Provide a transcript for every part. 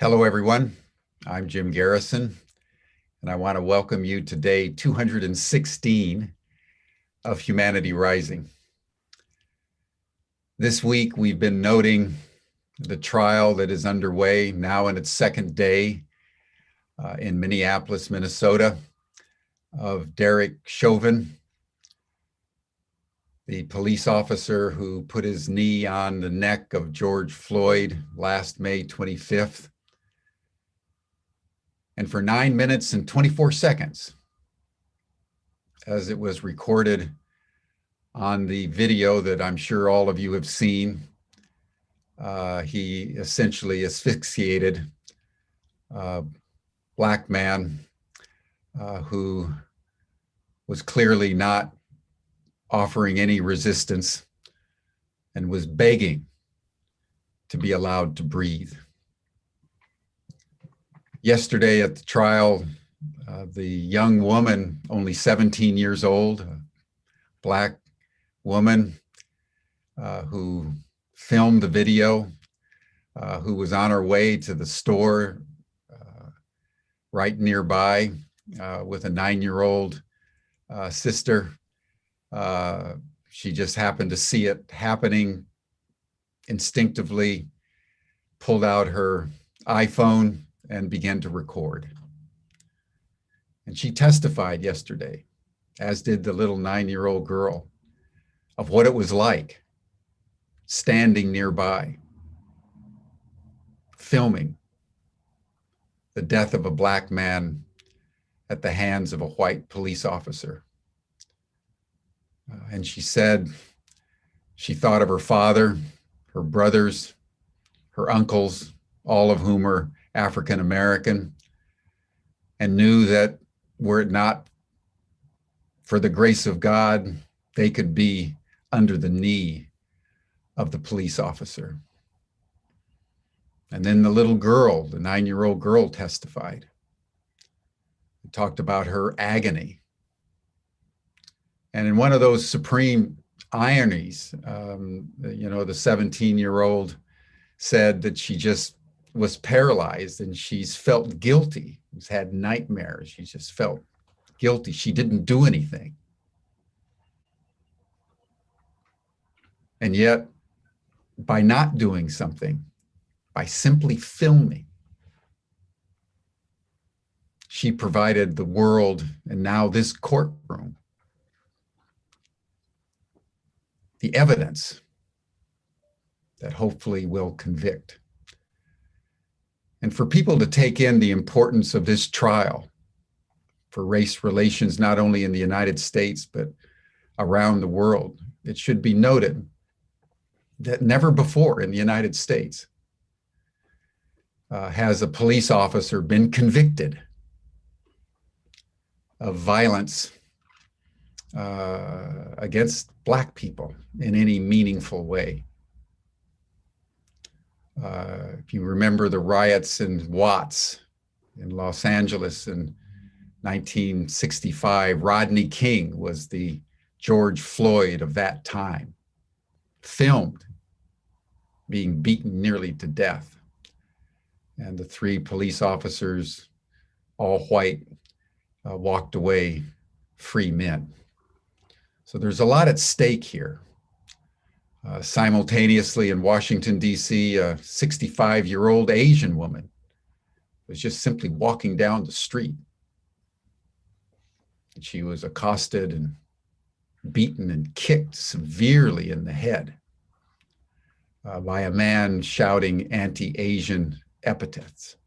Hello, everyone. I'm Jim Garrison, and I want to welcome you to day 216 of Humanity Rising. This week, we've been noting the trial that is underway now in its second day in Minneapolis, Minnesota, of Derek Chauvin, the police officer who put his knee on the neck of George Floyd last May 25th. And for 9 minutes and 24 seconds, as it was recorded on the video that I'm sure all of you have seen, he essentially asphyxiated a Black man who was clearly not offering any resistance and was begging to be allowed to breathe. Yesterday at the trial, the young woman, only 17 years old, a Black woman who filmed the video, who was on her way to the store right nearby with a 9-year-old sister. She just happened to see it happening instinctively, pulled out her iPhone and began to record. And she testified yesterday, as did the little 9-year-old girl, of what it was like standing nearby, filming the death of a Black man at the hands of a white police officer. And she said she thought of her father, her brothers, her uncles, all of whom are African American, and knew that were it not for the grace of God, they could be under the knee of the police officer. And then the little girl, the 9-year-old girl, testified and talked about her agony. And in one of those supreme ironies, the 17-year-old said that she just was paralyzed and she's felt guilty. She's had nightmares. She just felt guilty. She didn't do anything. And yet, by not doing something, by simply filming, she provided the world and now this courtroom the evidence that hopefully will convict. And for people to take in the importance of this trial for race relations, not only in the United States, but around the world, it should be noted that never before in the United States has a police officer been convicted of violence against Black people in any meaningful way. If you remember the riots in Watts in Los Angeles in 1965, Rodney King was the George Floyd of that time, filmed being beaten nearly to death. And the 3 police officers, all white, walked away free men. So there's a lot at stake here. Simultaneously in Washington, D.C., a 65-year-old Asian woman was just simply walking down the street. And she was accosted and beaten and kicked severely in the head by a man shouting anti-Asian epithets.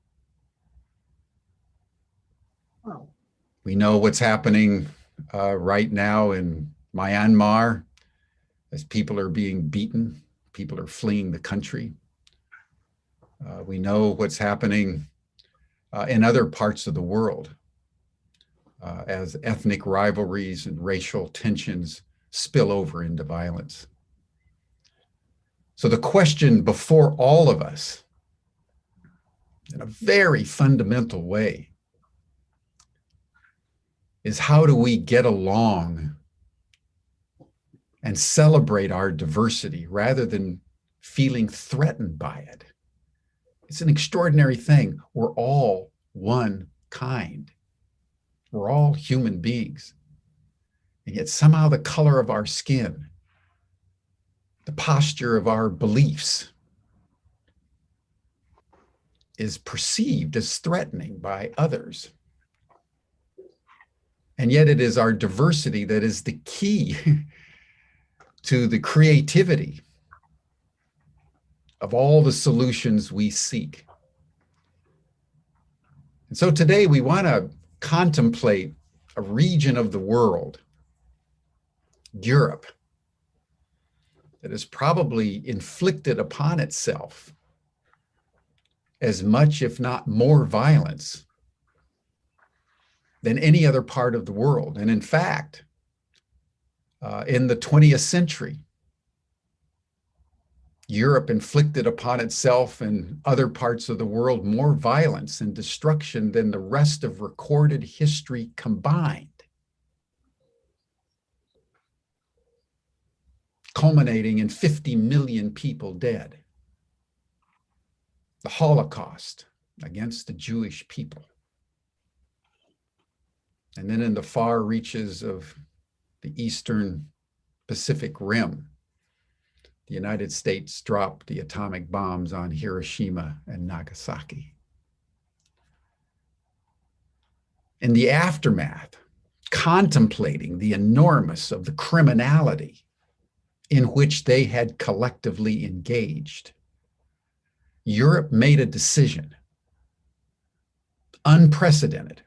Wow. We know what's happening right now in Myanmar, as people are being beaten, people are fleeing the country. We know what's happening in other parts of the world as ethnic rivalries and racial tensions spill over into violence. So the question before all of us, in a very fundamental way, is how do we get along and celebrate our diversity rather than feeling threatened by it? It's an extraordinary thing. We're all one kind. We're all human beings. And yet somehow the color of our skin, the posture of our beliefs is perceived as threatening by others. And yet it is our diversity that is the key to the creativity of all the solutions we seek. And so today we want to contemplate a region of the world, Europe, that has probably inflicted upon itself as much, if not more, violence than any other part of the world. And in fact, in the 20th century, Europe inflicted upon itself and other parts of the world more violence and destruction than the rest of recorded history combined, culminating in 50 million people dead. The Holocaust against the Jewish people. And then in the far reaches of the Eastern Pacific Rim, the United States dropped the atomic bombs on Hiroshima and Nagasaki. In the aftermath, contemplating the enormous of the criminality in which they had collectively engaged, Europe made a decision, unprecedented,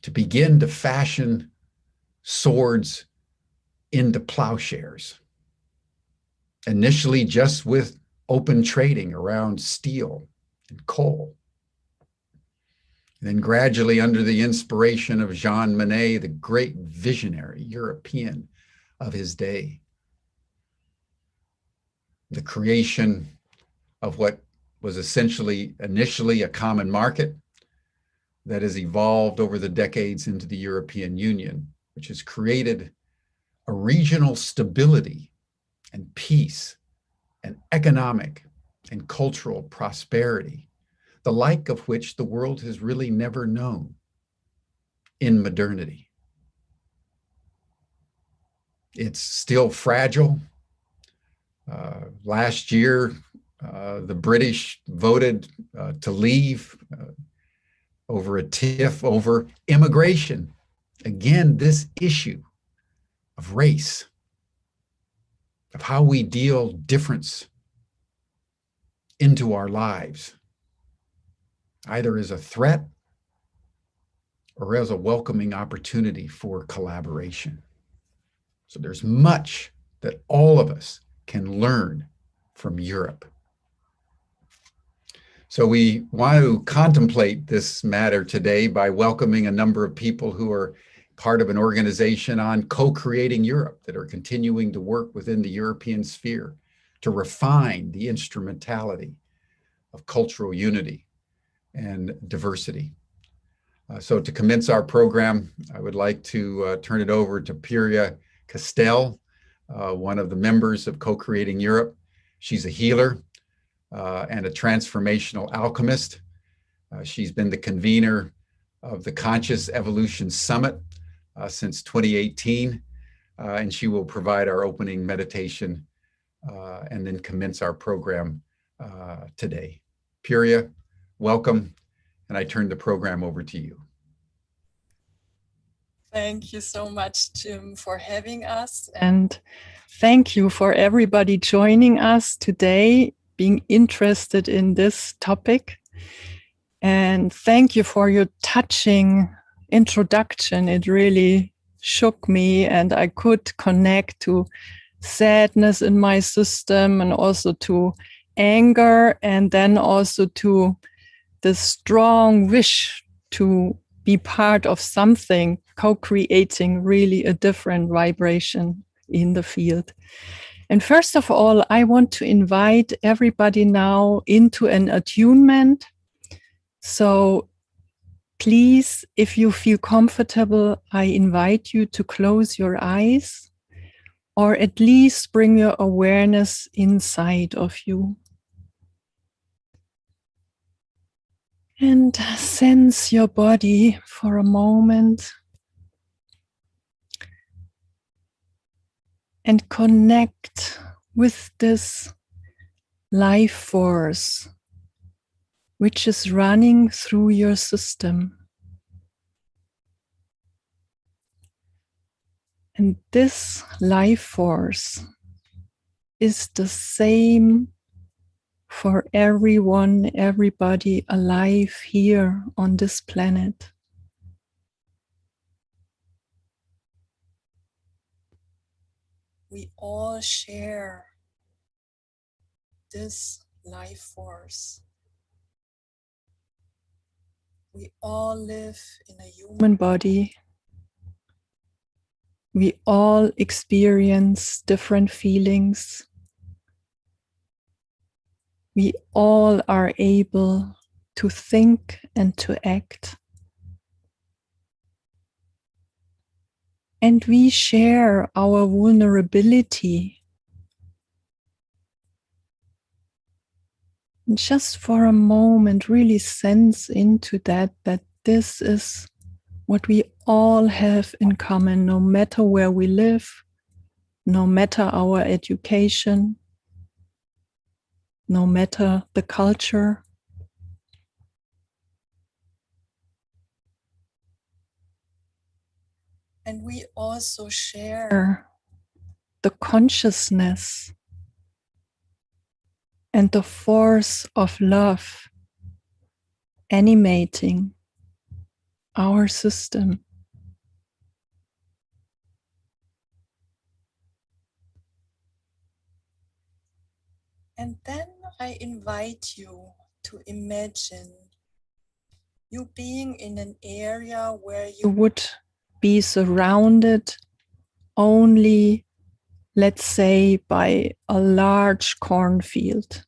to begin to fashion swords into plowshares, initially just with open trading around steel and coal. And then gradually, under the inspiration of Jean Monnet, the great visionary European of his day, the creation of what was essentially initially a common market that has evolved over the decades into the European Union, which has created a regional stability and peace and economic and cultural prosperity, the like of which the world has really never known in modernity. It's still fragile. Last year, the British voted to leave over a tiff over immigration. Again, this issue of race, of how we deal difference into our lives, either as a threat or as a welcoming opportunity for collaboration. So there's much that all of us can learn from Europe. So we want to contemplate this matter today by welcoming a number of people who are part of an organization on co-creating Europe that are continuing to work within the European sphere to refine the instrumentality of cultural unity and diversity. So to commence our program, I would like to turn it over to Pirja Castell, one of the members of Co-Creating Europe. She's a healer and a transformational alchemist. She's been the convener of the Conscious Evolution Summit since 2018, and she will provide our opening meditation and then commence our program today. Pirja, welcome, and I turn the program over to you. Thank you so much, Jim, for having us. And thank you for everybody joining us today, being interested in this topic. And thank you for your touching introduction. It really shook me, and I could connect to sadness in my system and also to anger, and then also to the strong wish to be part of something, co-creating really a different vibration in the field. And first of all, I want to invite everybody now into an attunement. So please, if you feel comfortable, I invite you to close your eyes or at least bring your awareness inside of you. And sense your body for a moment. And connect with this life force which is running through your system. And this life force is the same for everyone, everybody alive here on this planet. We all share this life force. We all live in a human body. We all experience different feelings. We all are able to think and to act. And we share our vulnerability. And just for a moment, really sense into that this is what we all have in common, no matter where we live, no matter our education, no matter the culture. And we also share the consciousness and the force of love animating our system. And then I invite you to imagine you being in an area where you would be surrounded only, let's say, by a large cornfield.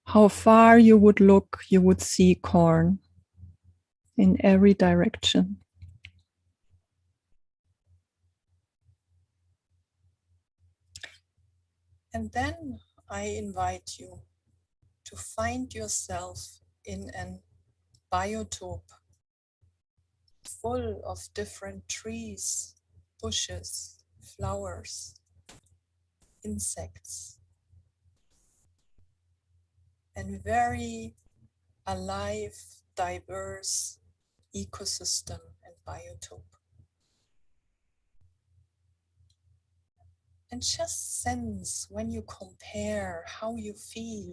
How far you would look, you would see corn in every direction. And then I invite you to find yourself in a biotope full of different trees, bushes, flowers, insects, and very alive, diverse ecosystem and biotope. And just sense when you compare how you feel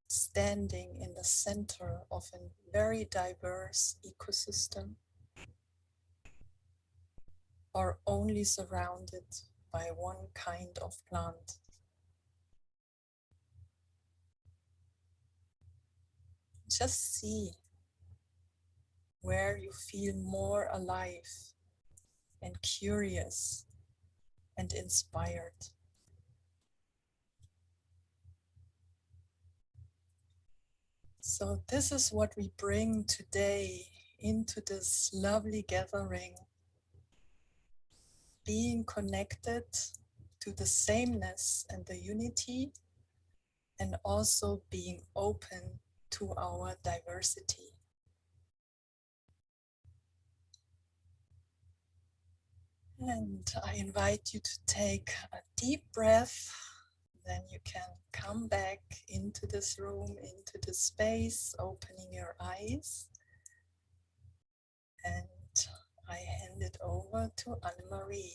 standing in the center of a very diverse ecosystem, or only surrounded by one kind of plant. Just see where you feel more alive and curious and inspired. So this is what we bring today into this lovely gathering, being connected to the sameness and the unity, and also being open to our diversity. And I invite you to take a deep breath. Then you can come back into this room, into this space, opening your eyes. And I hand it over to Anne-Marie.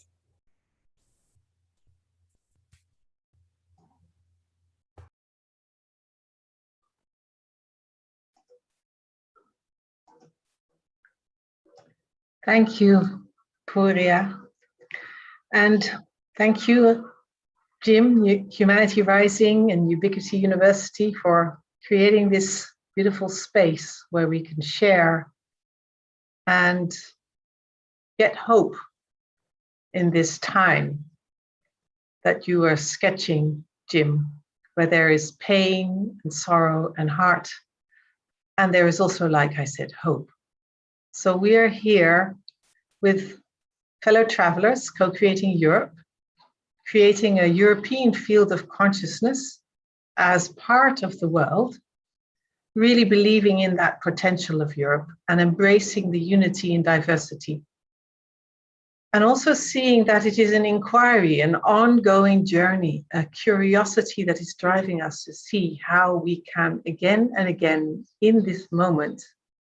Thank you, Purya. And thank you, Jim, Humanity Rising and Ubiquity University, for creating this beautiful space where we can share and get hope in this time that you are sketching, Jim, where there is pain and sorrow and heart. And there is also, like I said, hope. So we are here with fellow travelers, co-creating Europe, creating a European field of consciousness as part of the world, really believing in that potential of Europe and embracing the unity in diversity. And also seeing that it is an inquiry, an ongoing journey, a curiosity that is driving us to see how we can again and again in this moment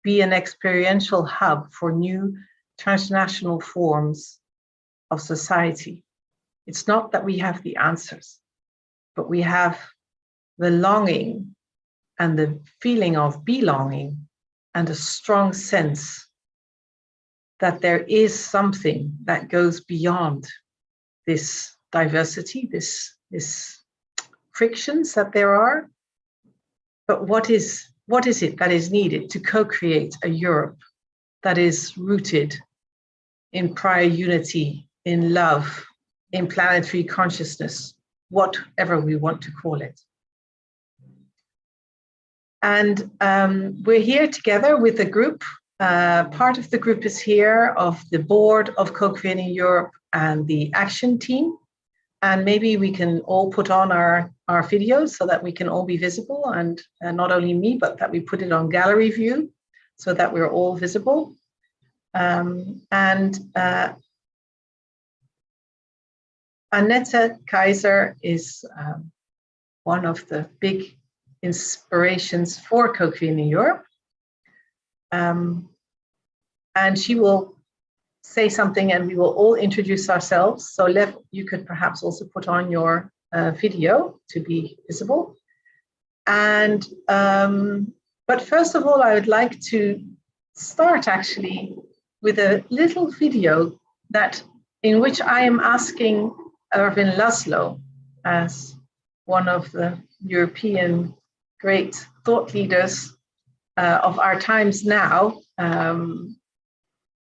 be an experiential hub for new transnational forms of society. It's not that we have the answers, but we have the longing and the feeling of belonging and a strong sense that there is something that goes beyond this diversity, this frictions that there are. But what is it that is needed to co-create a Europe that is rooted in prior unity, in love, in planetary consciousness, whatever we want to call it? And we're here together with a group. Part of the group is here, of the board of Co-Creating Europe and the action team. And maybe we can all put on our videos so that we can all be visible, and not only me, but that we put it on gallery view so that we're all visible. Annette Kaiser is one of the big inspirations for Co-Creating Europe. And she will say something and we will all introduce ourselves. So Lev, you could perhaps also put on your video to be visible. And but first of all, I would like to start actually with a little video in which I am asking Erwin Laszlo, as one of the European great thought leaders of our times now,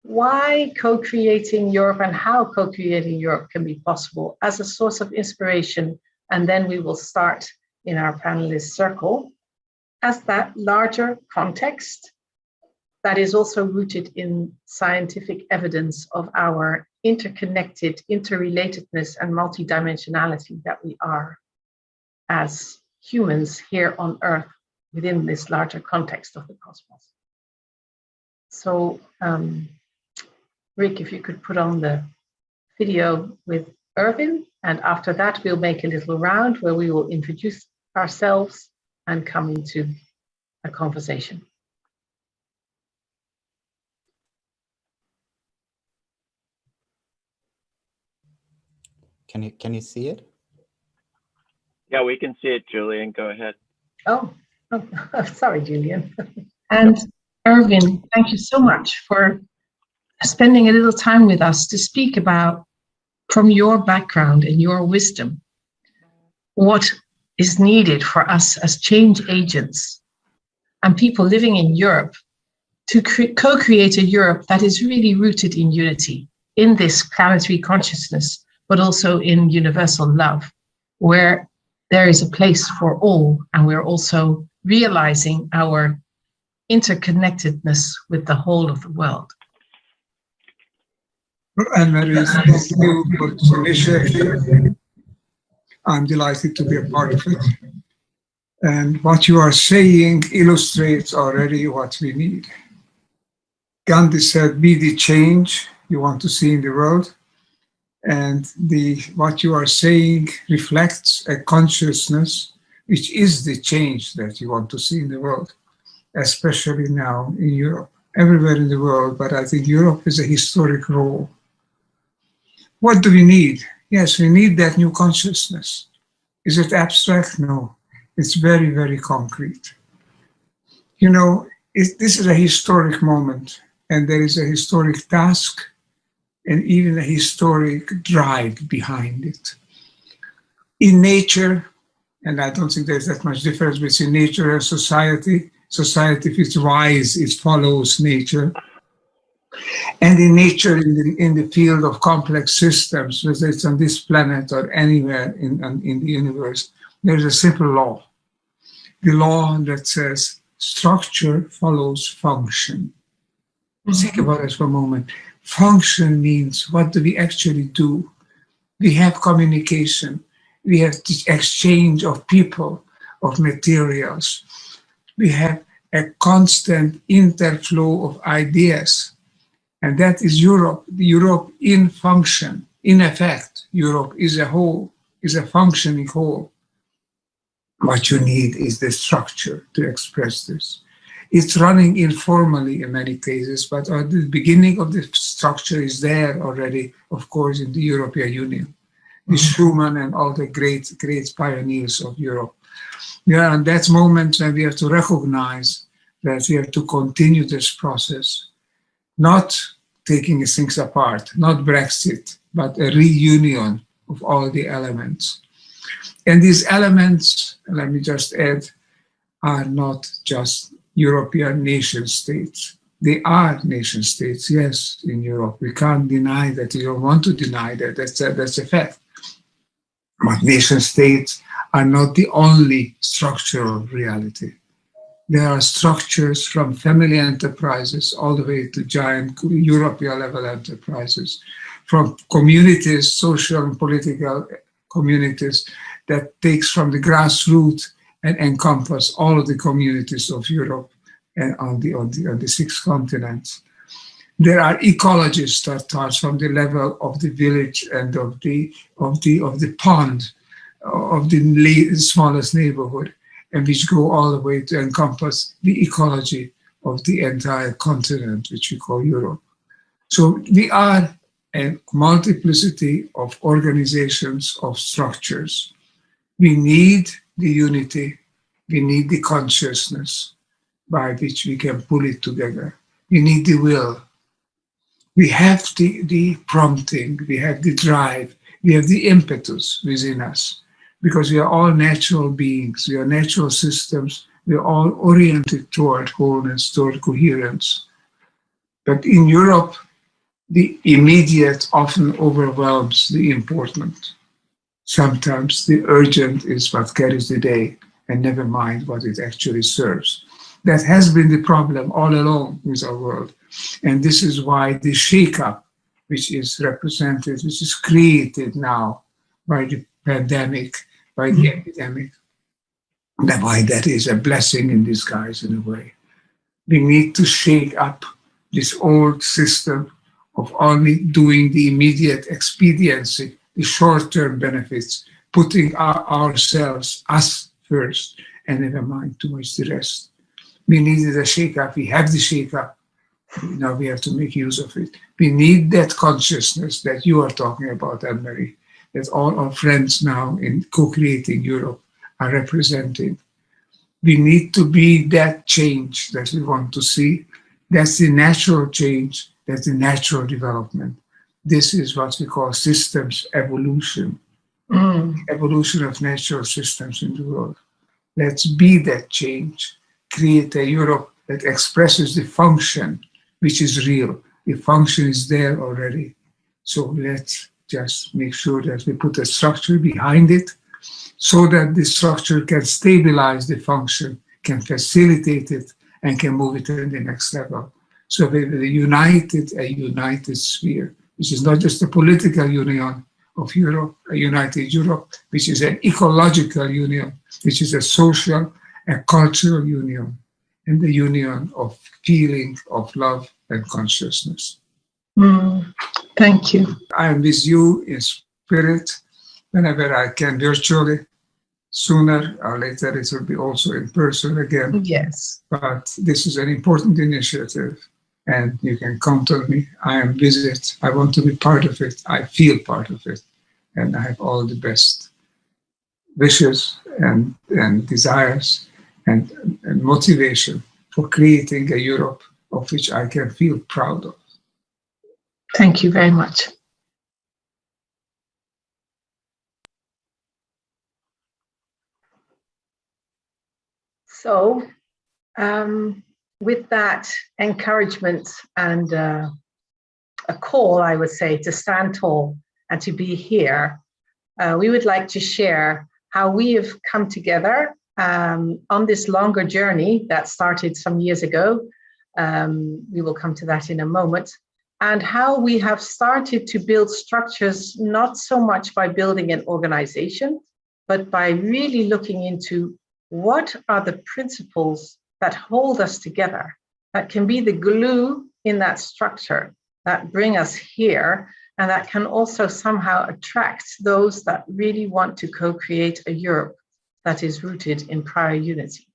why co-creating Europe and how co-creating Europe can be possible as a source of inspiration. And then we will start in our panelist circle as that larger context that is also rooted in scientific evidence of our interconnected, interrelatedness and multidimensionality that we are as humans here on Earth within this larger context of the cosmos. So, Rick, if you could put on the video with Erwin, and after that we'll make a little round where we will introduce ourselves and come into a conversation. Can you see it? Yeah, we can see it, Julian. Go ahead. Oh, sorry, Julian. And Erwin, thank you so much for spending a little time with us to speak about, from your background and your wisdom, what is needed for us as change agents and people living in Europe to co-create a Europe that is really rooted in unity, in this planetary consciousness, but also in universal love, where there is a place for all, and we're also realizing our interconnectedness with the whole of the world. Anne-Marie, thank you for this initiative. I'm delighted to be a part of it. And what you are saying illustrates already what we need. Gandhi said, be the change you want to see in the world. And what you are saying reflects a consciousness which is the change that you want to see in the world, especially now in Europe, everywhere in the world, but I think Europe is a historic role. What do we need? Yes, we need that new consciousness. Is it abstract? No, it's very, very concrete. You know, this is a historic moment, and there is a historic task and even a historic drive behind it. In nature, and I don't think there's that much difference between nature and society. Society, if it's wise, it follows nature. And in nature, in the field of complex systems, whether it's on this planet or anywhere in the universe, there's a simple law. The law that says structure follows function. Think about it for a moment. Function means, what do we actually do? We have communication. We have this exchange of people, of materials. We have a constant interflow of ideas. And that is Europe. Europe in function. In effect, Europe is a whole, is a functioning whole. What you need is the structure to express this. It's running informally in many cases, but at the beginning of the structure is there already, of course, in the European Union. The Schuman and all the great pioneers of Europe. Yeah, and that's moment when we have to recognize that we have to continue this process, not taking things apart, not Brexit, but a reunion of all the elements. And these elements, let me just add, are not just European nation states. They are nation states, yes, in Europe. We can't deny that. We don't want to deny that. That's a fact. But nation states are not the only structural reality. There are structures from family enterprises all the way to giant European level enterprises, from communities, social and political communities that takes from the grassroots and encompass all of the communities of Europe and on the 6 continents. There are ecologists that start from the level of the village and of the pond, of the smallest neighborhood, and which go all the way to encompass the ecology of the entire continent, which we call Europe. So we are a multiplicity of organizations, of structures. We need the unity, we need the consciousness by which we can pull it together. We need the will. We have the prompting, we have the drive, we have the impetus within us, because we are all natural beings, we are natural systems, we are all oriented toward wholeness, toward coherence. But in Europe, the immediate often overwhelms the important. Sometimes the urgent is what carries the day, and never mind what it actually serves. That has been the problem all along with our world. And this is why the shake-up, which is represented, which is created now by the pandemic, by the epidemic, that's why that is a blessing in disguise in a way. We need to shake up this old system of only doing the immediate expediency, the short-term benefits, putting ourselves, us first, and never mind too much the rest. We needed a shake-up. We have the shake-up. Now we have to make use of it. We need that consciousness that you are talking about, Anne-Marie, that all our friends now in co-creating Europe are representing. We need to be that change that we want to see. That's the natural change. That's the natural development. This is what we call systems evolution. Evolution of natural systems in the world. Let's be that change. Create a Europe that expresses the function, which is real. The function is there already. So let's just make sure that we put a structure behind it so that the structure can stabilize the function, can facilitate it, and can move it to the next level. So we have a united sphere, which is not just a political union of Europe, a united Europe, which is an ecological union, which is a social, a cultural union, and the union of feeling, of love and consciousness. Thank you. I am with you in spirit whenever I can virtually. Sooner or later it will be also in person again. Yes. But this is an important initiative and you can count on me. I am with it. I want to be part of it. I feel part of it. And I have all the best wishes and desires and motivation for creating a Europe of which I can feel proud of. Thank you very much. So, with that encouragement and a call, I would say, to stand tall and to be here, we would like to share how we have come together on this longer journey that started some years ago We will come to that in a moment. And how we have started to build structures, not so much by building an organization, but by really looking into what are the principles that hold us together, that can be the glue in that structure, that bring us here, and that can also somehow attract those that really want to co-create a Europe that is rooted in prior unity.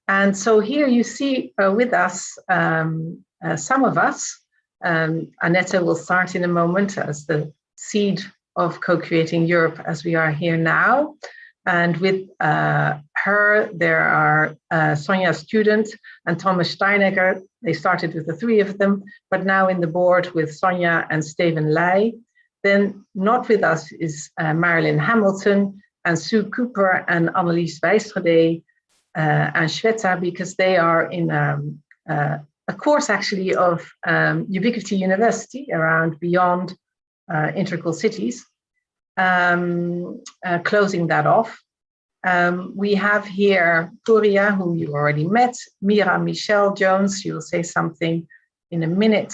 And so here you see with us, some of us, Annette will start in a moment as the seed of co-creating Europe as we are here now. And with her, there are Sonja Student and Thomas Steinegger. They started with the three of them, but now in the board with Sonja and Steven Leij. Then not with us is Marilyn Hamilton and Sue Cooper and Annelies Wijstrade and Shweta, because they are in a course actually of Ubiquity University around beyond integral cities. Closing that off. We have here Puria, who you already met, Mira Michelle Jones, she will say something in a minute.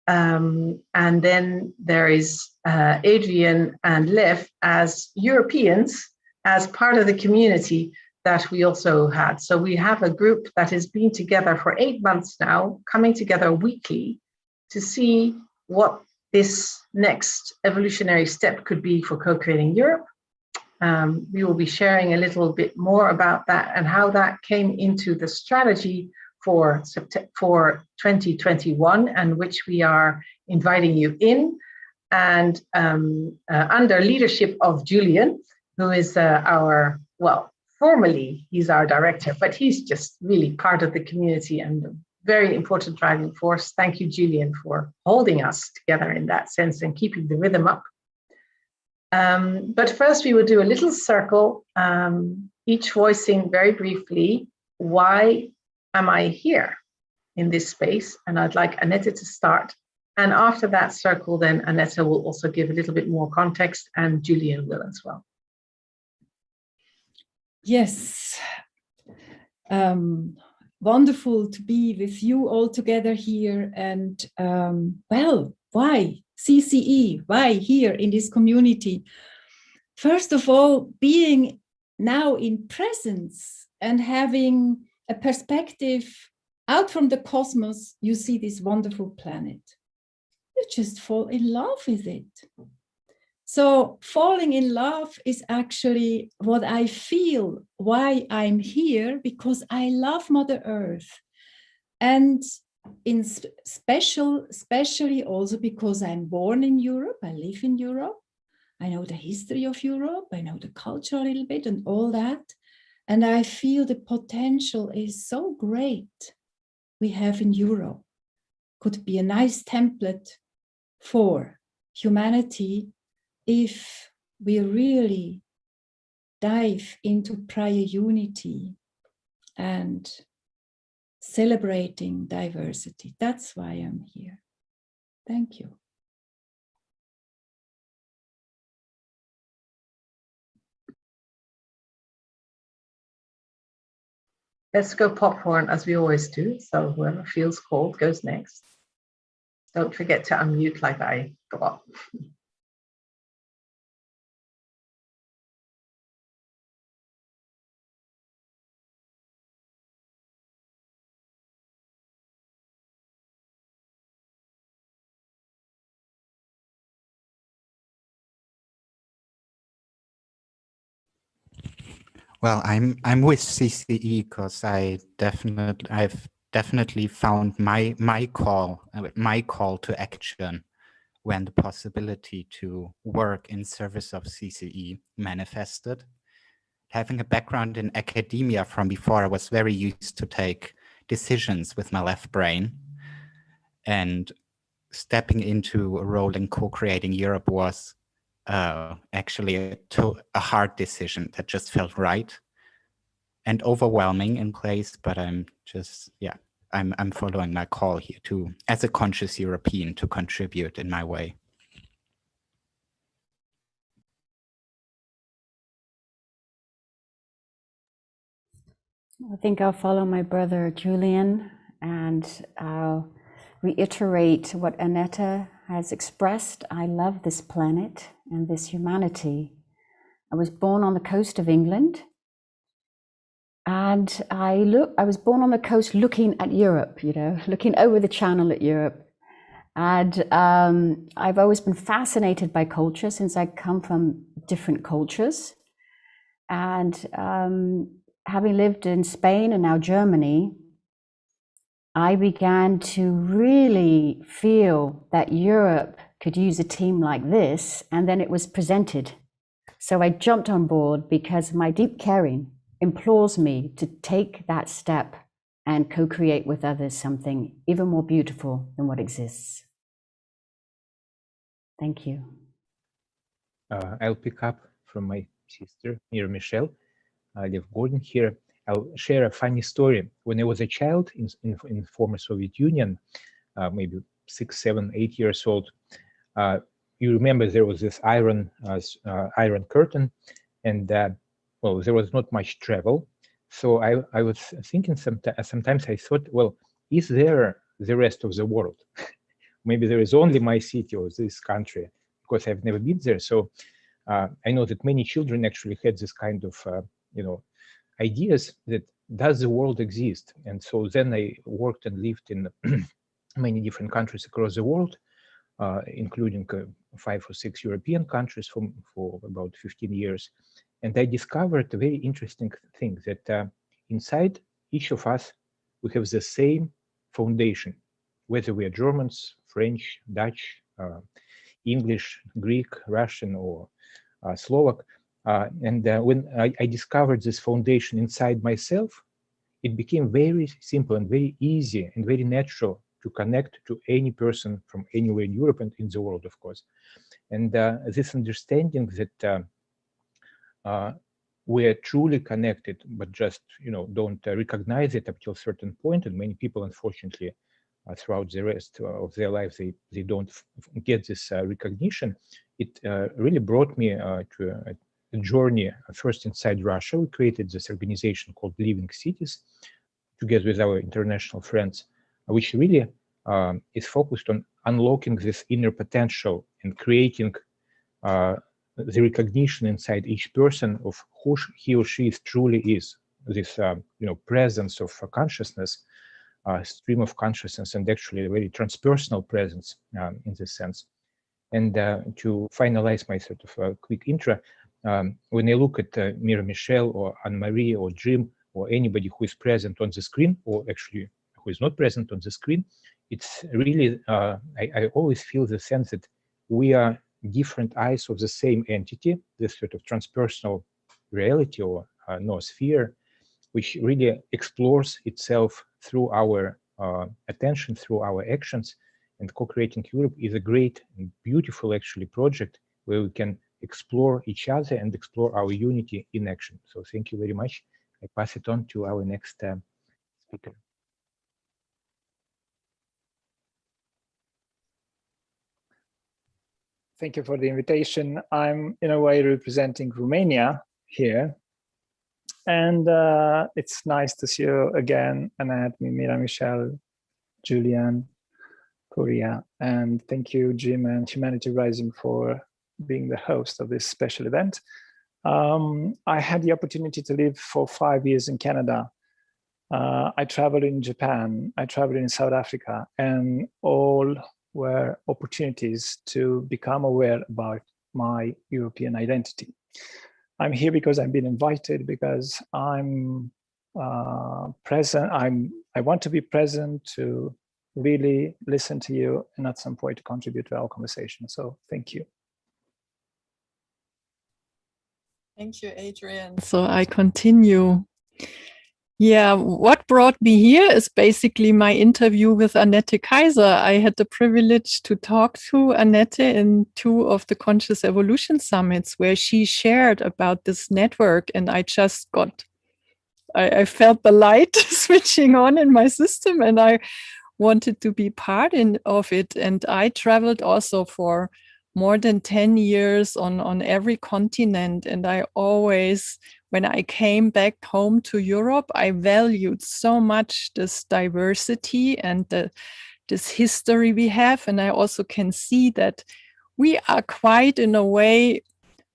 And then there is Adrian and Lev as Europeans, as part of the community that we also had. So we have a group that has been together for 8 months now, coming together weekly to see what this next evolutionary step could be for co-creating Europe. We will be sharing a little bit more about that and how that came into the strategy for 2021, and which we are inviting you in. And under leadership of Julian, who is our, well, formally he's our director, but he's just really part of the community and a very important driving force. Thank you, Julian, for holding us together in that sense and keeping the rhythm up. But first we will do a little circle, each voicing very briefly, why am I here in this space? And I'd like Annette to start. And after that circle, then Annette will also give a little bit more context, and Julian will as well. Yes. Wonderful to be with you all together here. And well, why CCE? Why here in this community? First of all, being now in presence and having a perspective out from the cosmos, you see this wonderful planet. You just fall in love with it. So falling in love is actually what I feel, why I'm here, because I love Mother Earth. And especially also because I'm born in Europe, I live in Europe. I know the history of Europe, I know the culture a little bit and all that. And I feel the potential is so great we have in Europe. Could be a nice template for humanity if we really dive into prior unity and celebrating diversity. That's why I'm here. Thank you. Let's go popcorn as we always do. So whoever feels called goes next. Don't forget to unmute like I forgot. Well, I'm with CCE because I've definitely found my call to action when the possibility to work in service of CCE manifested. Having a background in academia from before, I was very used to take decisions with my left brain, and stepping into a role in co-creating Europe was actually a hard decision that just felt right and overwhelming in place, but I'm following my call here to, as a conscious European, to contribute in my way. I think I'll follow my brother Julian and I'll reiterate what Annette has expressed. I love this planet and this humanity. I was born on the coast of England, and I was born on the coast looking at Europe, looking over the channel at Europe. And I've always been fascinated by culture since I come from different cultures. And having lived in Spain and now Germany, I began to really feel that Europe could use a team like this, and then it was presented. So I jumped on board because my deep caring implores me to take that step and co-create with others something even more beautiful than what exists. Thank you. I'll pick up from my sister, Mira Michelle. I live Gordon here. I'll share a funny story. When I was a child in former Soviet Union, maybe 6, 7, 8 years old, you remember there was this iron curtain, and well, there was not much travel. So I was thinking sometimes I thought, well, is there the rest of the world? Maybe there is only my city or this country, because I've never been there. So I know that many children actually had this kind of, ideas that does the world exist? And so then I worked and lived in many different countries across the world, including 5 or 6 European countries for about 15 years. And I discovered a very interesting thing, that inside each of us, we have the same foundation, whether we are Germans, French, Dutch, English, Greek, Russian, or Slovak. And when I discovered this foundation inside myself, it became very simple and very easy and very natural to connect to any person from anywhere in Europe and in the world, of course. And this understanding that we are truly connected, but just don't recognize it up to a certain point, and many people, unfortunately, throughout the rest of their lives, they don't get this recognition. It really brought me to a journey. First, inside Russia, we created this organization called Living Cities, together with our international friends, which really is focused on unlocking this inner potential and creating the recognition inside each person of who he or she truly is. This presence of consciousness, stream of consciousness, and actually a very transpersonal presence in this sense. And to finalize my sort of quick intro, when I look at Mira Michelle or Anne-Marie or Jim or anybody who is present on the screen, or actually who is not present on the screen, it's really, I always feel the sense that we are different eyes of the same entity, this sort of transpersonal reality or noosphere, which really explores itself through our attention, through our actions. And Co-Creating Europe is a great and beautiful, actually, project where we can explore each other and explore our unity in action. So thank you very much. I pass it on to our next speaker. Thank you for the invitation. I'm in a way representing Romania here. And it's nice to see you again, Annette, Mira Michelle, Julian, Korea. And thank you, Jim and Humanity Rising, for being the host of this special event. I had the opportunity to live for 5 years in Canada. I traveled in Japan, I traveled in South Africa, and all were opportunities to become aware about my European identity. I'm here because I've been invited, because I'm present. I want to be present to really listen to you and at some point to contribute to our conversation. So thank you. Thank you, Adrian. So I continue. Yeah, what brought me here is basically my interview with Annette Kaiser. I had the privilege to talk to Annette in 2 of the Conscious Evolution Summits, where she shared about this network, and I just I felt the light switching on in my system, and I wanted to be part of it. And I traveled also for more than 10 years on every continent, and I always when I came back home to Europe, I valued so much this diversity and this history we have. And I also can see that we are quite, in a way,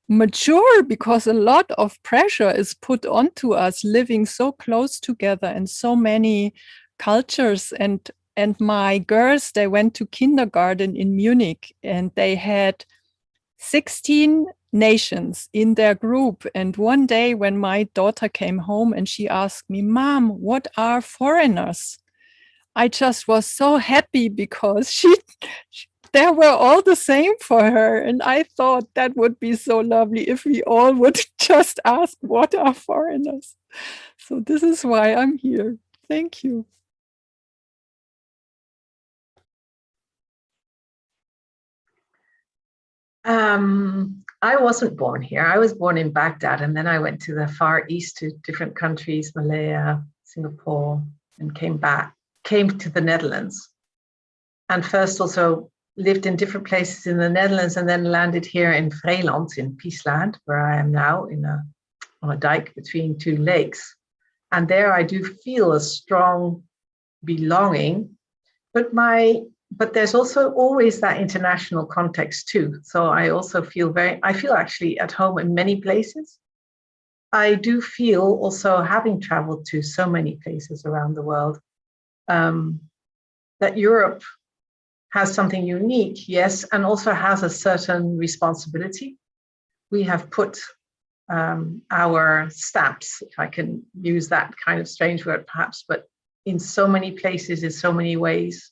mature, because a lot of pressure is put onto us living so close together and so many cultures. And my girls, they went to kindergarten in Munich, and they had 16 nations in their group. And one day when my daughter came home and she asked me, "Mom, what are foreigners?" I just was so happy, because they were all the same for her. And I thought that would be so lovely if we all would just ask, what are foreigners? So this is why I'm here. Thank you. I wasn't born here. I was born in Baghdad, and then I went to the Far East to different countries, Malaya, Singapore, and came to the Netherlands. And first also lived in different places in the Netherlands, and then landed here in Vreeland, in Piesland, where I am now, on a dike between two lakes. And there I do feel a strong belonging, but there's also always that international context too. So I also feel actually at home in many places. I do feel also, having traveled to so many places around the world, that Europe has something unique, yes, and also has a certain responsibility. We have put our stamps, if I can use that kind of strange word perhaps, but in so many places, in so many ways,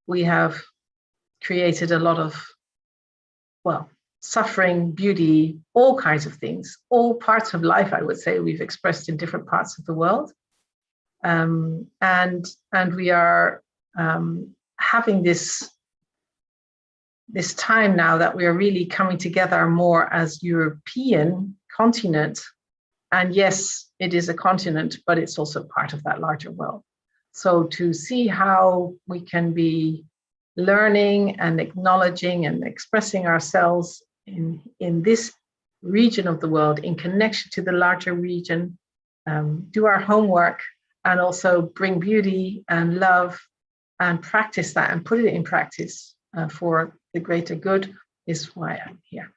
we have created a lot of, well, suffering, beauty, all kinds of things, all parts of life, I would say, we've expressed in different parts of the world. And we are having this time now that we are really coming together more as European continent. And yes, it is a continent, but it's also part of that larger world. So to see how we can be learning and acknowledging and expressing ourselves in this region of the world in connection to the larger region, do our homework, and also bring beauty and love and practice that and put it in practice for the greater good, is why I'm here.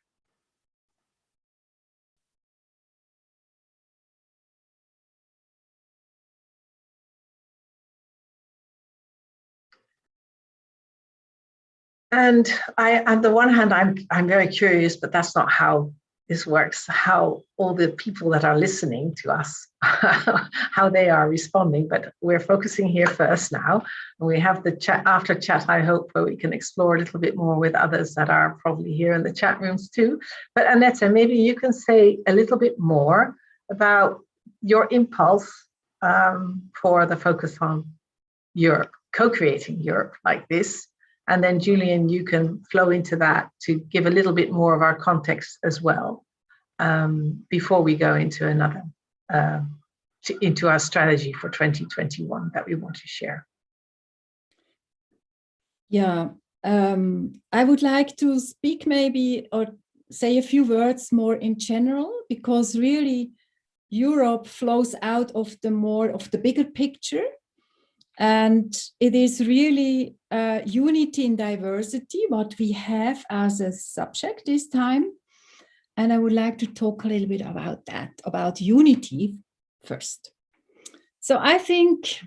And on the one hand, I'm very curious, but that's not how this works, how all the people that are listening to us, how they are responding. But we're focusing here first now. And we have the chat, after chat, I hope, where we can explore a little bit more with others that are probably here in the chat rooms too. But Annette, maybe you can say a little bit more about your impulse for the focus on Europe, co-creating Europe like this. And then Julian, you can flow into that to give a little bit more of our context as well, before we go into another, into our strategy for 2021 that we want to share. Yeah, I would like to speak maybe or say a few words more in general, because really Europe flows out of the bigger picture. And it is really unity in diversity, what we have as a subject this time. And I would like to talk a little bit about that, about unity first. So I think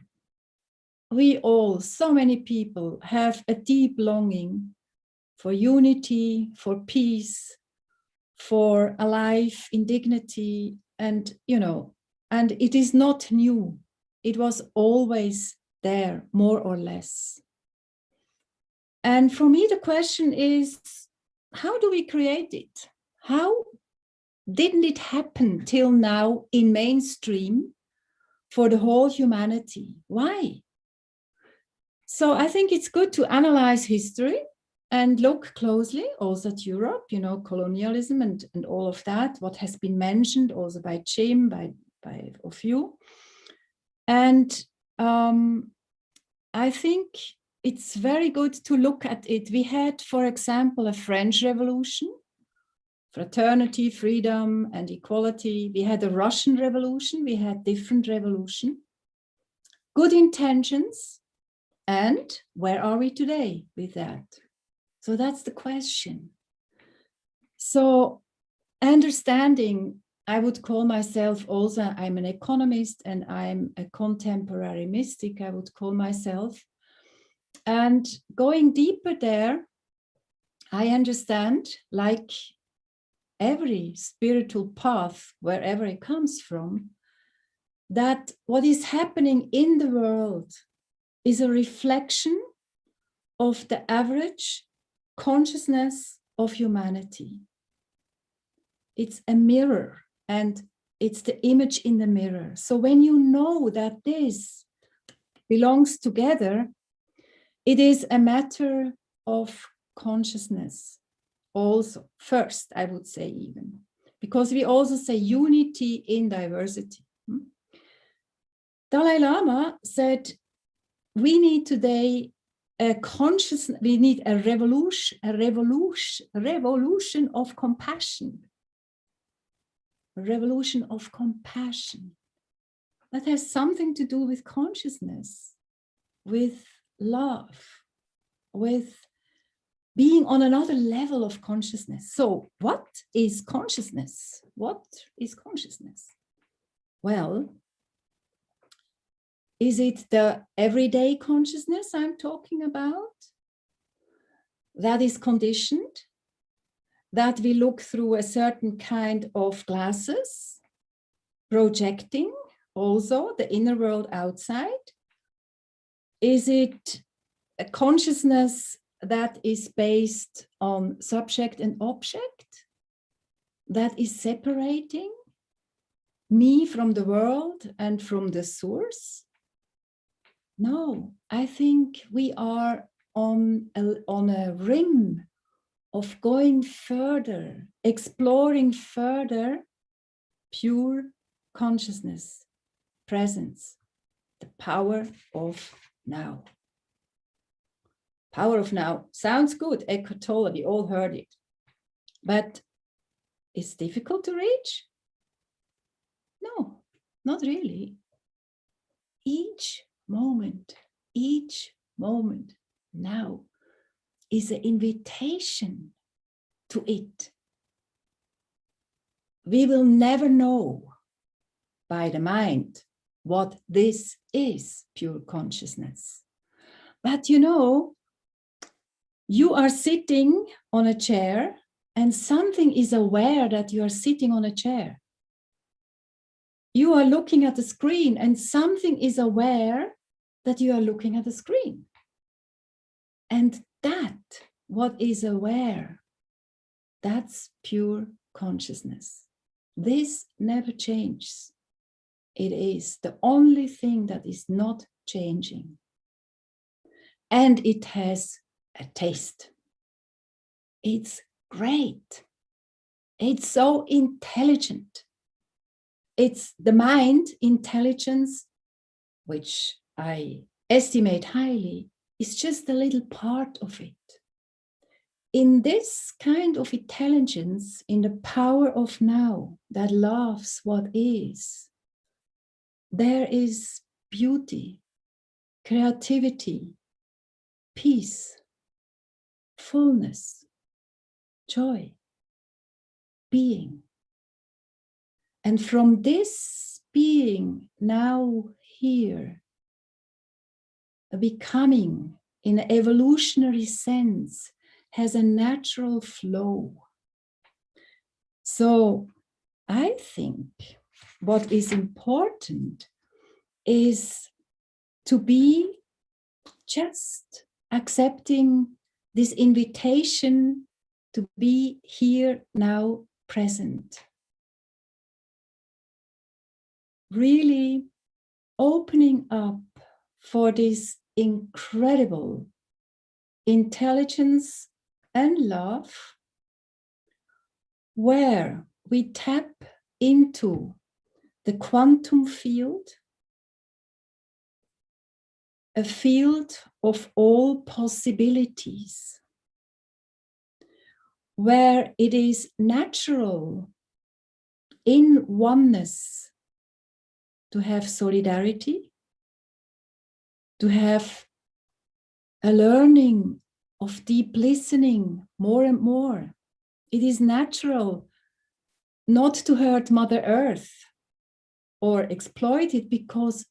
we all, so many people, have a deep longing for unity, for peace, for a life in dignity. And, and it is not new. It was always there, more or less. And for me, the question is, how do we create it? How didn't it happen till now in mainstream for the whole humanity? Why? So I think it's good to analyze history and look closely also at Europe, colonialism and all of that, what has been mentioned also by Jim, by a few. And I think it's very good to look at it. We had, for example, a French Revolution fraternity, freedom, and equality. We had a Russian revolution, we had different revolution, good intentions, and where are we today with that? So that's the question. So understanding, I would call myself also, I'm an economist and I'm a contemporary mystic, I would call myself. And going deeper there, I understand, like every spiritual path, wherever it comes from, that what is happening in the world is a reflection of the average consciousness of humanity. It's a mirror, and it's the image in the mirror. So when you know that this belongs together, it is a matter of consciousness also, first, I would say even, because we also say unity in diversity. Dalai Lama said, we need today a consciousness, we need a revolution of compassion. A revolution of compassion. That has something to do with consciousness, with love, with being on another level of consciousness. So what is consciousness? What is consciousness? Well, is it the everyday consciousness I'm talking about? That is conditioned, that we look through a certain kind of glasses, projecting also the inner world outside? Is it a consciousness that is based on subject and object, that is separating me from the world and from the source? No, I think we are on a rim of going further, exploring further pure consciousness, presence, the power of now. Power of now sounds good, Eckhart Tolle, we all heard it, but it's difficult to reach? No, not really. Each moment now is an invitation to it. We will never know by the mind what this is, pure consciousness. But you know, you are sitting on a chair and something is aware that you are sitting on a chair. You are looking at the screen and something is aware that you are looking at the screen. And that, what is aware, that's pure consciousness. This never changes. It is the only thing that is not changing. And it has a taste. It's great. It's so intelligent. It's the mind intelligence, which I estimate highly, is just a little part of it. In this kind of intelligence, in the power of now that loves what is, there is beauty, creativity, peace, fullness, joy, being. And from this being now here, a becoming in an evolutionary sense has a natural flow. So I think what is important is to be just accepting this invitation to be here now present. Really opening up for this incredible intelligence and love, where we tap into the quantum field, a field of all possibilities, where it is natural in oneness to have solidarity, to have a learning of deep listening more and more. It is natural not to hurt Mother Earth or exploit it, because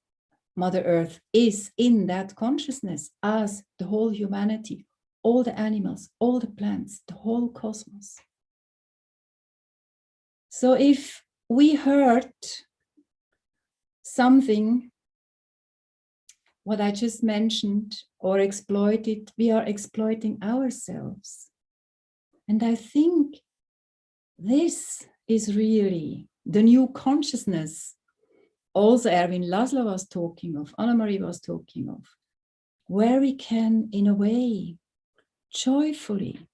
Mother Earth is in that consciousness as the whole humanity, all the animals, all the plants, the whole cosmos. So if we hurt something, what I just mentioned, or exploit it, we are exploiting ourselves. And I think this is really the new consciousness. Also, Erwin Laszlo was talking of, Anna-Marie was talking of, where we can, in a way, joyfully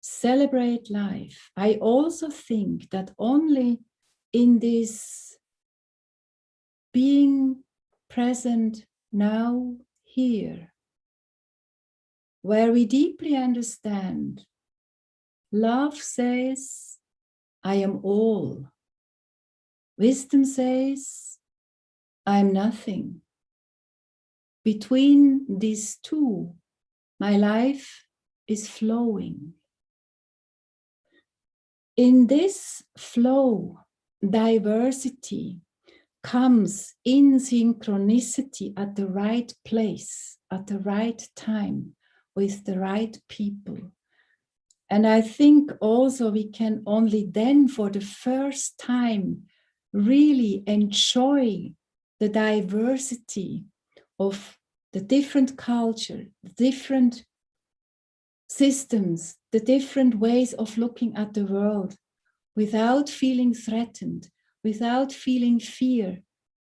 celebrate life. I also think that only in this being present now, here, where we deeply understand, love says, I am all. Wisdom says, I am nothing. Between these two, my life is flowing. In this flow, diversity comes in synchronicity at the right place, at the right time, with the right people. And I think also we can only then, for the first time, really enjoy the diversity of the different culture, the different systems, the different ways of looking at the world, without feeling threatened, without feeling fear,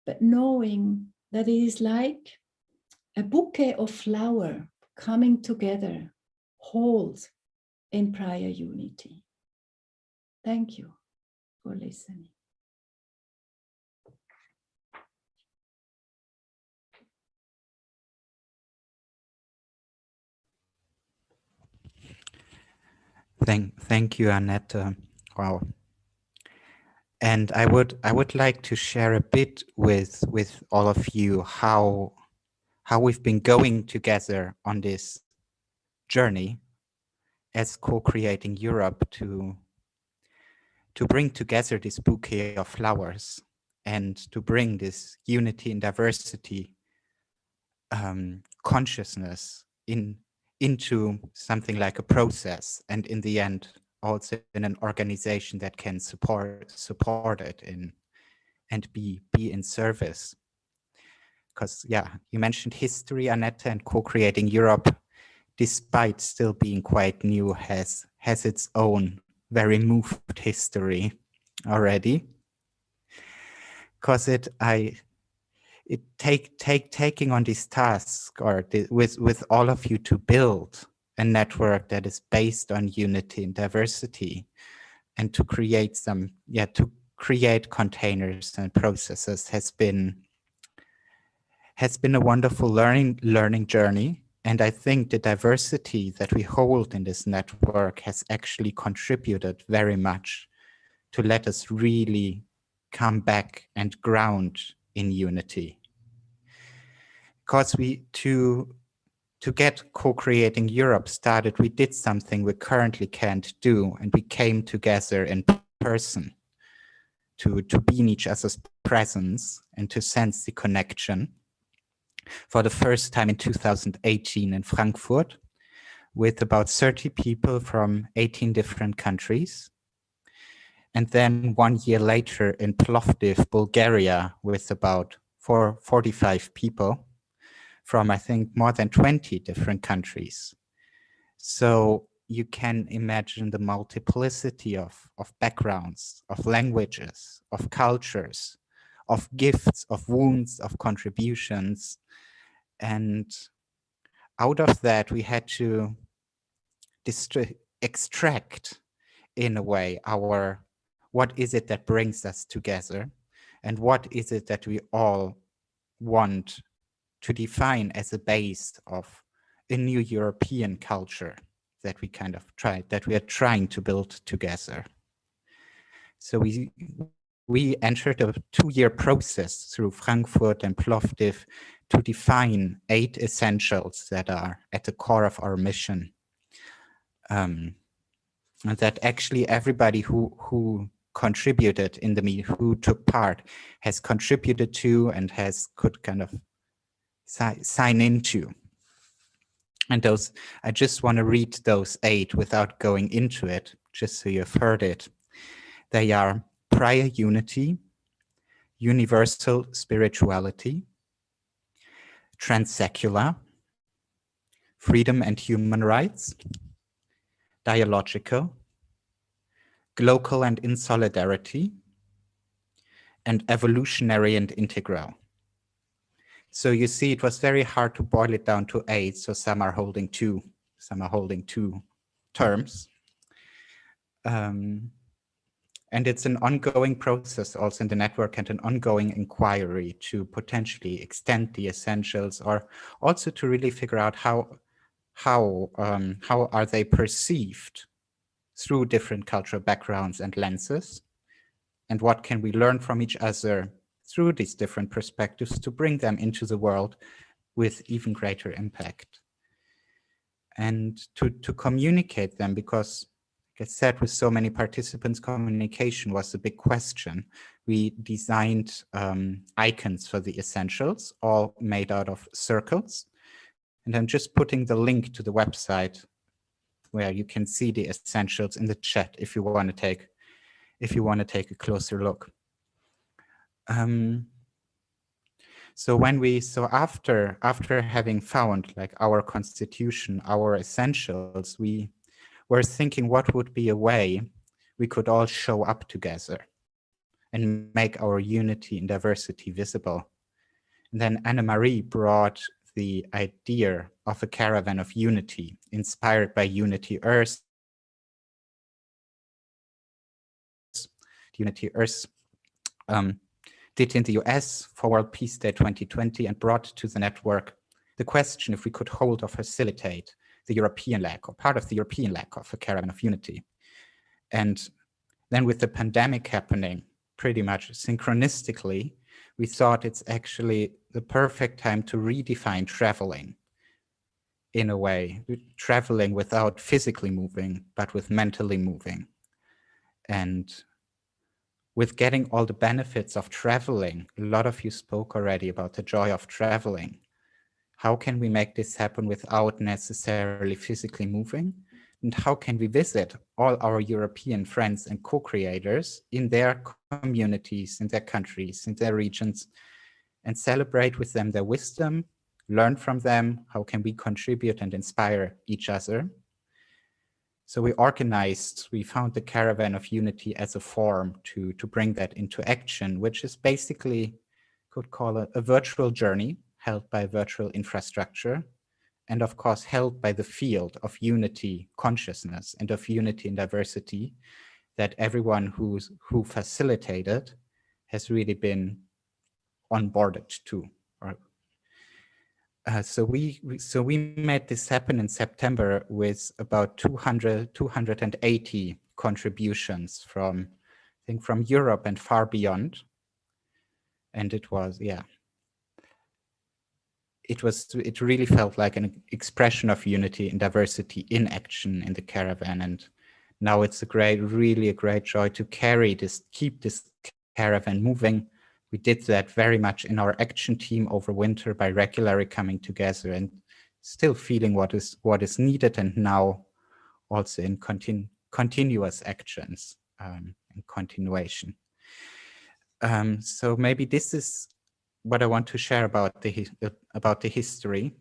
but knowing that it is like a bouquet of flowers coming together, whole in prior unity. Thank you for listening. Thank you, Annette. Wow. And I would like to share a bit with all of you how we've been going together on this journey as co-creating Europe to bring together this bouquet of flowers and to bring this unity and diversity consciousness into something like a process, and in the end also in an organization that can support it and be in service. Because yeah, you mentioned history, Annette, and co-creating Europe, despite still being quite new, has its own very moved history already. Because taking on this task, or with all of you, to build a network that is based on unity and diversity, and to create containers and processes has been a wonderful learning journey. And I think the diversity that we hold in this network has actually contributed very much to let us really come back and ground in unity. Because to get co-creating Europe started, we did something we currently can't do, and we came together in person to be in each other's presence and to sense the connection for the first time in 2018 in Frankfurt, with about 30 people from 18 different countries. And then 1 year later in Plovdiv, Bulgaria, with about 45 people from, I think, more than 20 different countries. So you can imagine the multiplicity of backgrounds, of languages, of cultures, of gifts, of wounds, of contributions. And out of that, we had to extract, in a way, what is it that brings us together, and what is it that we all want to define as a base of a new European culture that we kind of we are trying to build together. So we entered a 2-year process through Frankfurt and Plovdiv to define 8 essentials that are at the core of our mission. And that actually everybody who contributed in the meeting, who took part, has contributed to and could kind of sign into. And those, I just want to read those 8 without going into it, just so you've heard it. They are prior unity, universal spirituality, transsecular, freedom and human rights, dialogical, global and in solidarity, and evolutionary and integral. So you see, it was very hard to boil it down to 8. So some are holding 2, some are holding 2 terms. And it's an ongoing process also in the network and an ongoing inquiry to potentially extend the essentials, or also to really figure out how are they perceived through different cultural backgrounds and lenses, and what can we learn from each other through these different perspectives to bring them into the world with even greater impact. And to communicate them, because like I said, with so many participants, communication was a big question. We designed icons for the essentials, all made out of circles. And I'm just putting the link to the website where you can see the essentials in the chat if you want to take a closer look. So after having found like our constitution, our essentials, we were thinking what would be a way we could all show up together and make our unity and diversity visible. And then Anna-Marie brought the idea of a caravan of unity inspired by Unity Earth. Unity Earth did in the US for World Peace Day 2020 and brought to the network the question if we could hold or facilitate the European leg or part of the European leg of a caravan of unity. And then with the pandemic happening pretty much synchronistically, we thought it's actually the perfect time to redefine traveling in a way, traveling without physically moving, but with mentally moving. And with getting all the benefits of traveling, a lot of you spoke already about the joy of traveling. How can we make this happen without necessarily physically moving? And how can we visit all our European friends and co-creators in their communities, in their countries, in their regions, and celebrate with them their wisdom, learn from them? How can we contribute and inspire each other? So we found the Caravan of Unity as a form to bring that into action, which is basically, could call it a virtual journey held by virtual infrastructure, and of course held by the field of unity consciousness and of unity and diversity that everyone who facilitated has really been onboarded to. So we made this happen in September with about 280 contributions from, I think, from Europe and far beyond. And it really felt like an expression of unity and diversity in action in the caravan. And now it's really a great joy to keep this caravan moving. We did that very much in our action team over winter by regularly coming together and still feeling what is needed, and now also in continuous actions and continuation. So maybe this is what I want to share about the history.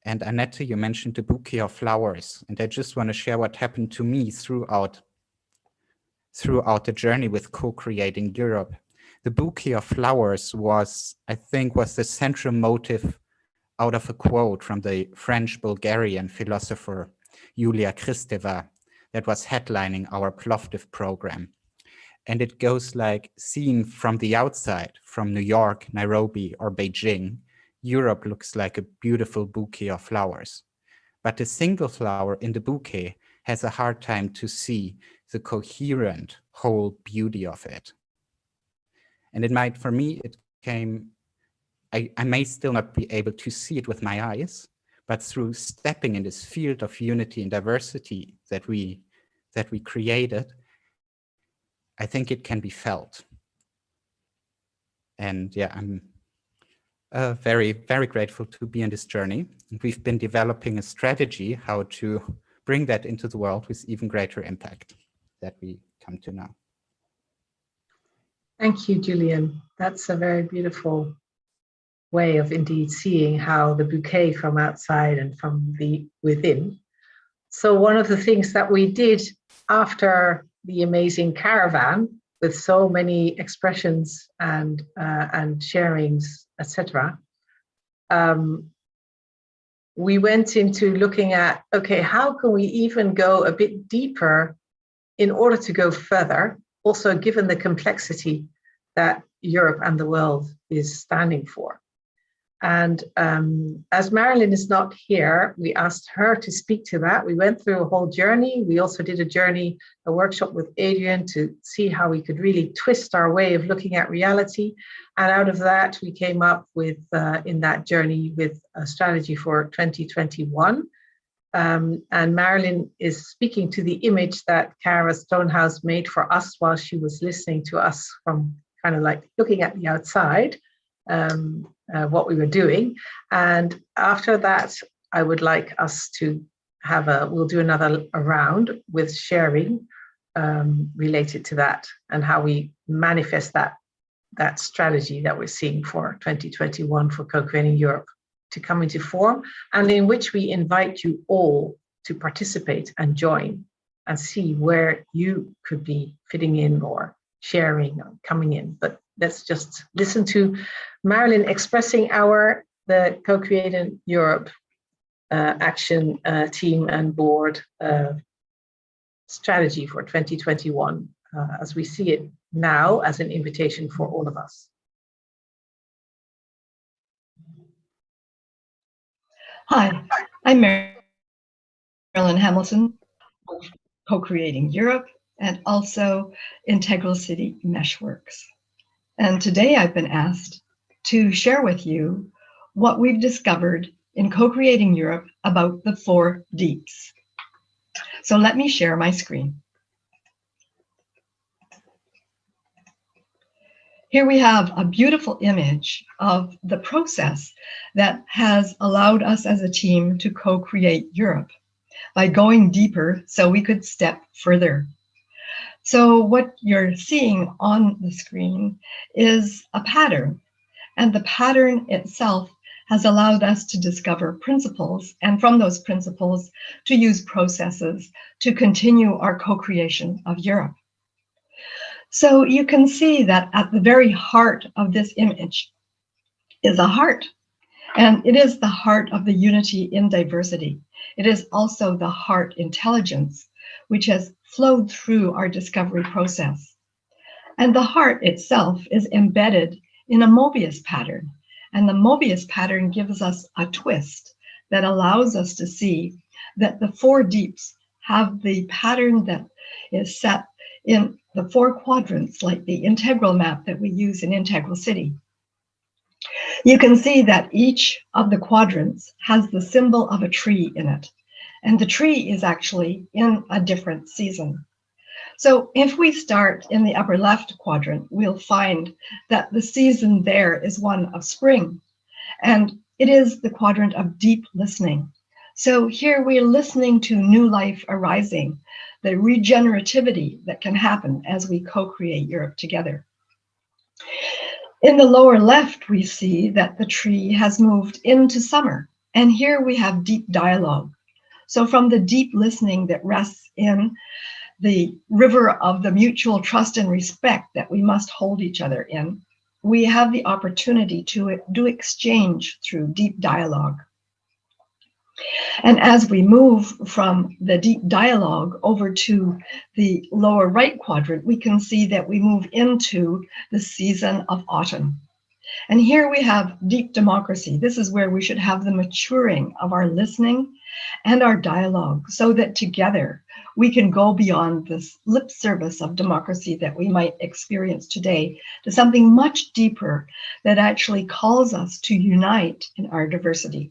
And Annette, you mentioned the bouquet of flowers, and I just want to share what happened to me throughout the journey with co-creating Europe. The bouquet of flowers was the central motive out of a quote from the French-Bulgarian philosopher Julia Kristeva that was headlining our Plovdiv program. And it goes like, seen from the outside, from New York, Nairobi, or Beijing, Europe looks like a beautiful bouquet of flowers. but a single flower in the bouquet has a hard time to see the coherent whole beauty of it. And it might, for me, it came, I may still not be able to see it with my eyes, but through stepping in this field of unity and diversity that we created, I think it can be felt. And yeah, I'm very, very grateful to be on this journey. We've been developing a strategy how to bring that into the world with even greater impact that we come to now. Thank you, Julian. That's a very beautiful way of indeed seeing how the bouquet from outside and from the within. So one of the things that we did after the amazing caravan with so many expressions and sharings, etc., we went into looking at, okay, how can we even go a bit deeper in order to go further, also given the complexity that Europe and the world is standing for. And as Marilyn is not here, we asked her to speak to that. We went through a whole journey. We also did a workshop with Adrian to see how we could really twist our way of looking at reality. And out of that, we came up with, in that journey, with a strategy for 2021. And Marilyn is speaking to the image that Cara Stonehouse made for us while she was listening to us from kind of like looking at the outside. What we were doing. And after that, I would like us to have we'll do another round with sharing related to that and how we manifest that strategy that we're seeing for 2021 for Co-Creating Europe to come into form, and in which we invite you all to participate and join and see where you could be fitting in or sharing or coming in. But let's just listen to Marilyn expressing the Co-Creating Europe action team and board strategy for 2021 as we see it now as an invitation for all of us. Hi, I'm Marilyn Hamilton of Co-Creating Europe and also Integral City Meshworks. And today I've been asked to share with you what we've discovered in Co-Creating Europe about the 4 deeps. So let me share my screen. Here we have a beautiful image of the process that has allowed us as a team to co-create Europe by going deeper so we could step further. So what you're seeing on the screen is a pattern, and the pattern itself has allowed us to discover principles, and from those principles to use processes to continue our co-creation of Europe. So you can see that at the very heart of this image is a heart, and it is the heart of the unity in diversity. It is also the heart intelligence, which has flowed through our discovery process. And the heart itself is embedded in a Mobius pattern. And the Mobius pattern gives us a twist that allows us to see that the 4 deeps have the pattern that is set in the 4 quadrants, like the integral map that we use in Integral City. You can see that each of the quadrants has the symbol of a tree in it. And the tree is actually in a different season. So if we start in the upper left quadrant, we'll find that the season there is one of spring, and it is the quadrant of deep listening. So here we're listening to new life arising, the regenerativity that can happen as we co-create Europe together. In the lower left, we see that the tree has moved into summer, and here we have deep dialogue. So from the deep listening that rests in the river of the mutual trust and respect that we must hold each other in, we have the opportunity to do exchange through deep dialogue. And as we move from the deep dialogue over to the lower right quadrant, we can see that we move into the season of autumn. And here we have deep democracy. This is where we should have the maturing of our listening and our dialogue, so that together we can go beyond this lip service of democracy that we might experience today to something much deeper that actually calls us to unite in our diversity.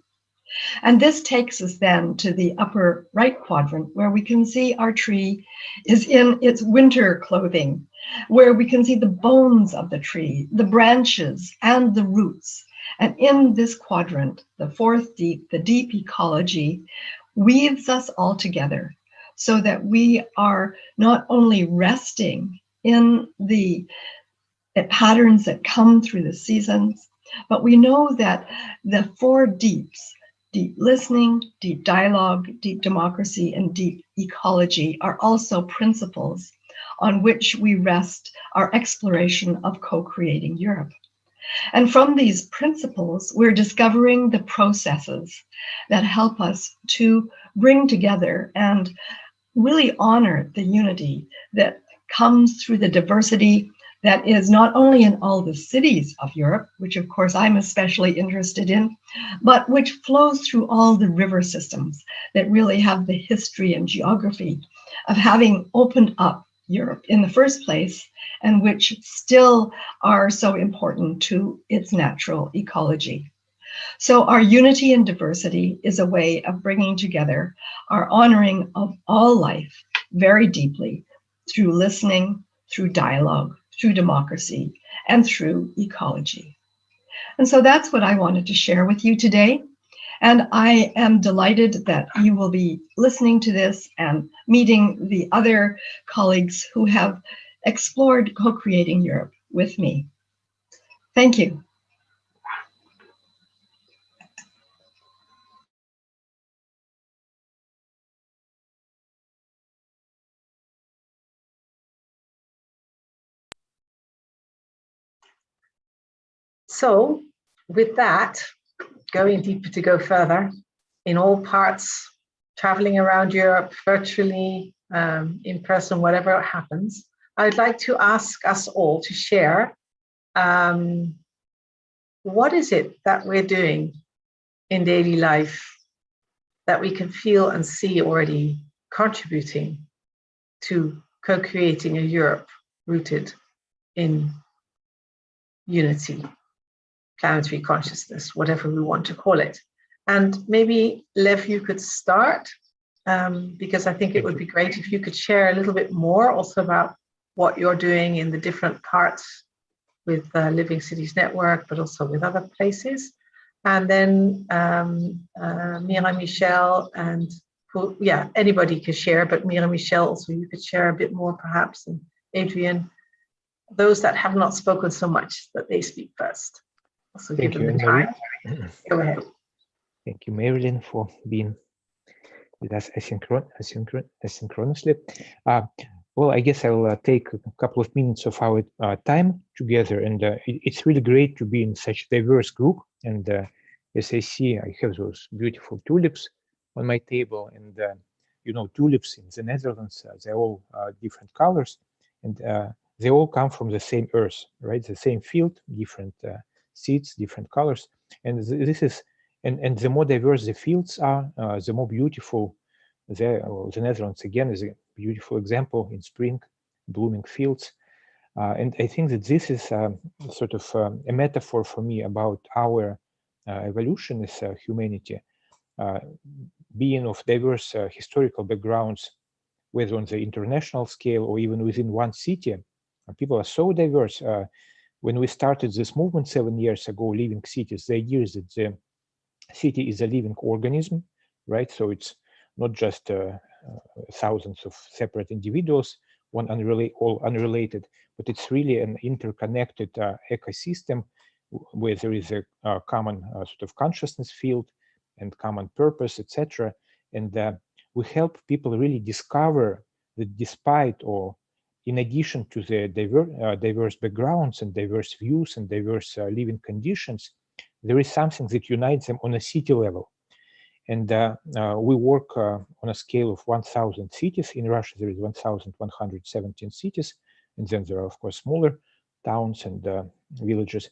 And this takes us then to the upper right quadrant, where we can see our tree is in its winter clothing, where we can see the bones of the tree, the branches and the roots. And in this quadrant, the fourth deep, the deep ecology, weaves us all together so that we are not only resting in the patterns that come through the seasons, but we know that the four deeps, deep listening, deep dialogue, deep democracy, and deep ecology, are also principles on which we rest our exploration of co-creating Europe. And from these principles, we're discovering the processes that help us to bring together and really honor the unity that comes through the diversity that is not only in all the cities of Europe, which of course I'm especially interested in, but which flows through all the river systems that really have the history and geography of having opened up Europe in the first place, and which still are so important to its natural ecology. So our unity and diversity is a way of bringing together our honoring of all life very deeply through listening, through dialogue, through democracy, and through ecology. And so that's what I wanted to share with you today. And I am delighted that you will be listening to this and meeting the other colleagues who have explored co-creating Europe with me. Thank you. So with that, going deeper to go further in all parts, traveling around Europe virtually, in person, whatever happens, I'd like to ask us all to share what is it that we're doing in daily life that we can feel and see already contributing to co-creating a Europe rooted in unity, planetary consciousness, whatever we want to call it. And maybe, Lev, you could start, because I think it would be great if you could share a little bit more also about what you're doing in the different parts with Living Cities Network, but also with other places. And then Mira Michel and anybody could share, but Mira Michel also, you could share a bit more perhaps, and Adrian, those that have not spoken so much, that they speak first. Also give them the time. Go ahead. Thank you, Marilyn, for being with us asynchronously. Well, I guess I'll take a couple of minutes of our time together, and it's really great to be in such a diverse group. And as I see, I have those beautiful tulips on my table, and you know, tulips in the Netherlands, they're all different colors, and they all come from the same earth, right? The same field, different seeds, different colors, and this is, and the more diverse the fields are, the more beautiful the Netherlands again is a beautiful example in spring, blooming fields. And I think that this is sort of a metaphor for me about our evolution as humanity, being of diverse historical backgrounds, whether on the international scale or even within one city. People are so diverse. When we started this movement 7 years ago, Living Cities, the idea is that the city is a living organism, right? So it's not just thousands of separate individuals, all unrelated, but it's really an interconnected ecosystem where there is a common sort of consciousness field and common purpose, etc. And we help people really discover that despite, or in addition to the diverse backgrounds and diverse views and diverse living conditions, there is something that unites them on a city level. And we work on a scale of 1,000 cities. In Russia, there is 1,117 cities. And then there are, of course, smaller towns and villages.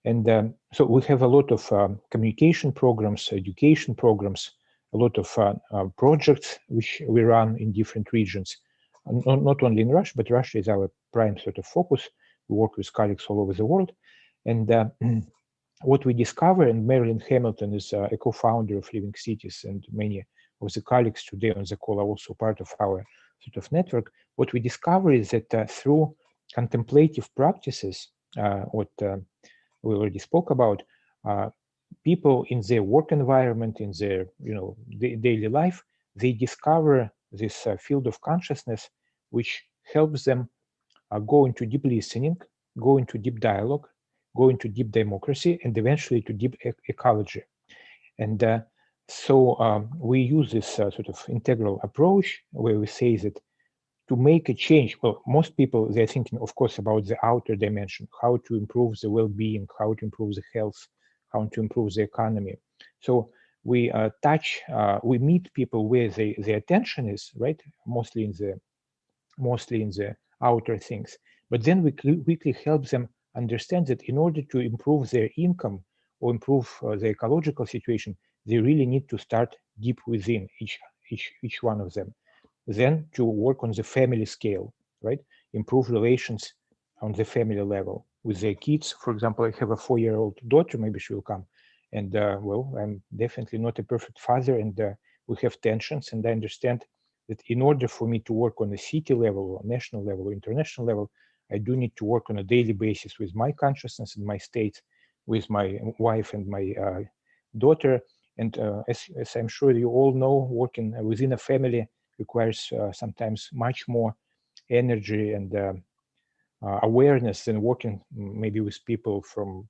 And so we have a lot of communication programs, education programs, a lot of projects which we run in different regions, not only in Russia, but Russia is our prime sort of focus. We work with colleagues all over the world. And what we discover, and Marilyn Hamilton is a co-founder of Living Cities, and many of the colleagues today on the call are also part of our sort of network. What we discover is that through contemplative practices, what we already spoke about, people in their work environment, in their daily life, they discover this field of consciousness, which helps them go into deep listening, go into deep dialogue, go into deep democracy, and eventually to deep ecology. And so we use this sort of integral approach where we say that to make a change, well, most people, they're thinking, of course, about the outer dimension, how to improve the well-being, how to improve the health, how to improve the economy. So we we meet people where their attention is, right? Mostly in the outer things. But then we quickly help them understand that in order to improve their income or improve the ecological situation, they really need to start deep within each one of them. Then to work on the family scale, right? Improve relations on the family level with their kids. For example, I have a 4-year-old daughter, maybe she will come. And well, I'm definitely not a perfect father, and we have tensions, and I understand that in order for me to work on a city level or national level or international level, I do need to work on a daily basis with my consciousness and my state, with my wife and my daughter. And as I'm sure you all know, working within a family requires sometimes much more energy and awareness than working maybe with people from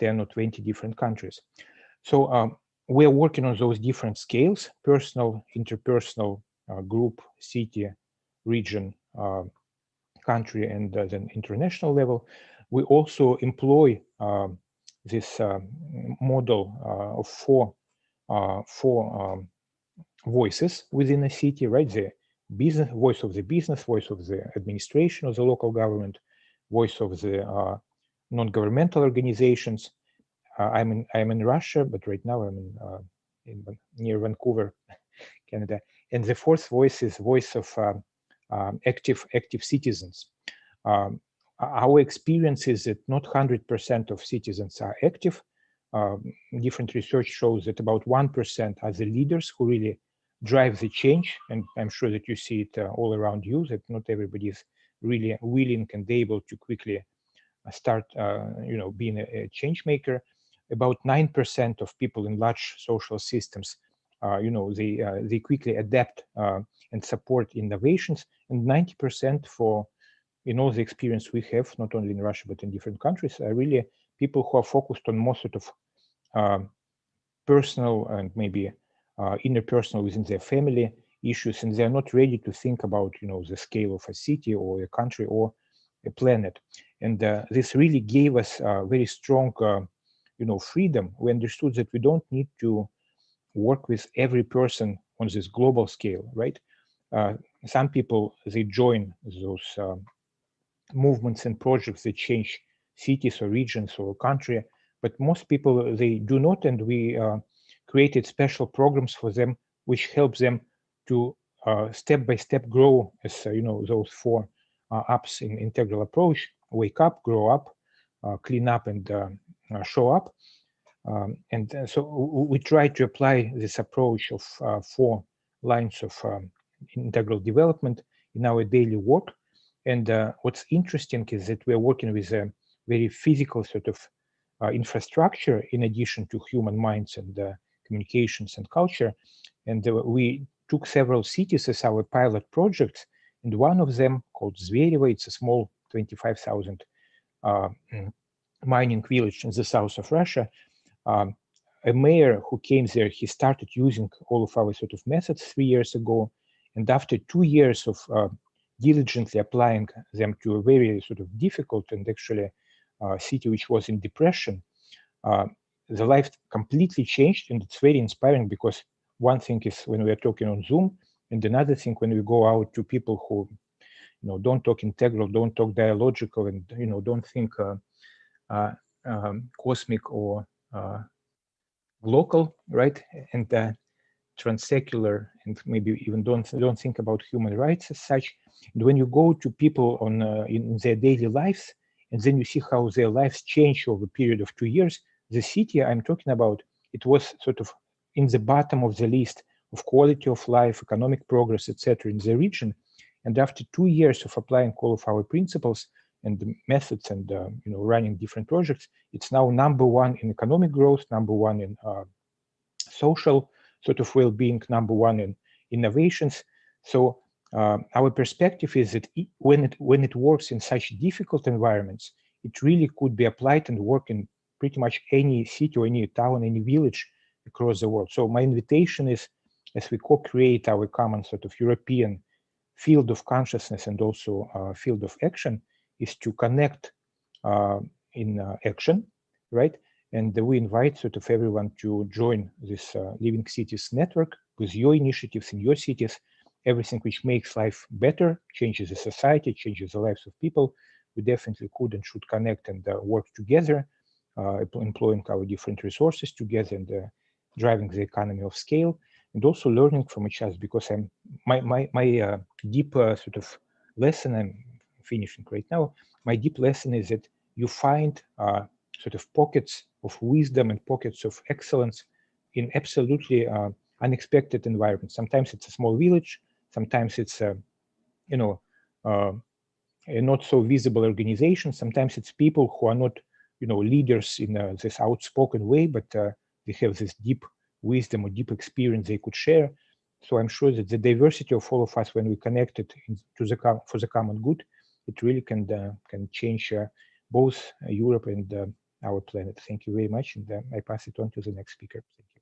10 or 20 different countries. So we're working on those different scales: personal, interpersonal, group, city, region, country, and then international level. We also employ this model of four voices within a city, right? The business voice of the business, voice of the administration of the local government, voice of the non-governmental organizations. I'm in Russia, but right now I'm near Vancouver, Canada. And the fourth voice is voice of active citizens. Our experience is that not 100% of citizens are active. Different research shows that about 1% are the leaders who really drive the change, and I'm sure that you see it all around you, that not everybody is really willing and able to quickly start being a change maker. About 9% of people in large social systems they quickly adapt and support innovations, and 90% for the experience we have, not only in Russia but in different countries, are really people who are focused on more sort of personal and maybe interpersonal within their family issues, and they're not ready to think about the scale of a city or a country or a planet. And this really gave us very strong freedom. We understood that we don't need to work with every person on this global scale, right? Some people, they join those movements and projects that change cities or regions or country, but most people, they do not, and we created special programs for them which help them to step by step grow as those four ups in integral approach: wake up, grow up, clean up, and show up. So we try to apply this approach of 4 lines of integral development in our daily work. And what's interesting is that we're working with a very physical sort of infrastructure in addition to human minds and communications and culture. And we took several cities as our pilot projects, and one of them, called Zverevo, it's a small 25,000 mining village in the south of Russia. A mayor who came there, he started using all of our sort of methods 3 years ago, and after 2 years of diligently applying them to a very sort of difficult and actually city which was in depression, the life completely changed. And it's very inspiring, because one thing is when we are talking on Zoom, and another thing when we go out to people who don't talk integral, don't talk dialogical, and don't think cosmic or local, right? And transsecular and maybe even don't think about human rights as such. And when you go to people on in their daily lives, and then you see how their lives change over a period of 2 years, the city I'm talking about, it was sort of in the bottom of the list of quality of life, economic progress, etc. in the region. And after 2 years of applying all of our principles and the methods and running different projects, it's now #1 in economic growth, #1 in social sort of well-being, #1 in innovations. So our perspective is that when it works in such difficult environments, it really could be applied and work in pretty much any city or any town, any village across the world. So my invitation is, as we co-create our common sort of European field of consciousness and also field of action, is to connect in action, right? And we invite sort of everyone to join this Living Cities network with your initiatives in your cities, everything which makes life better, changes the society, changes the lives of people. We definitely could and should connect and work together, employing our different resources together and driving the economy of scale, and also learning from each other. Because my deep sort of lesson, I'm finishing right now, my deep lesson is that you find sort of pockets of wisdom and pockets of excellence in absolutely unexpected environments. Sometimes it's a small village, sometimes it's a not so visible organization, sometimes it's people who are not leaders in this outspoken way, but they have this deep wisdom or deep experience they could share. So I'm sure that the diversity of all of us, when we connect it for the common good, it really can change both Europe and our planet. Thank you very much, and I pass it on to the next speaker. Thank you.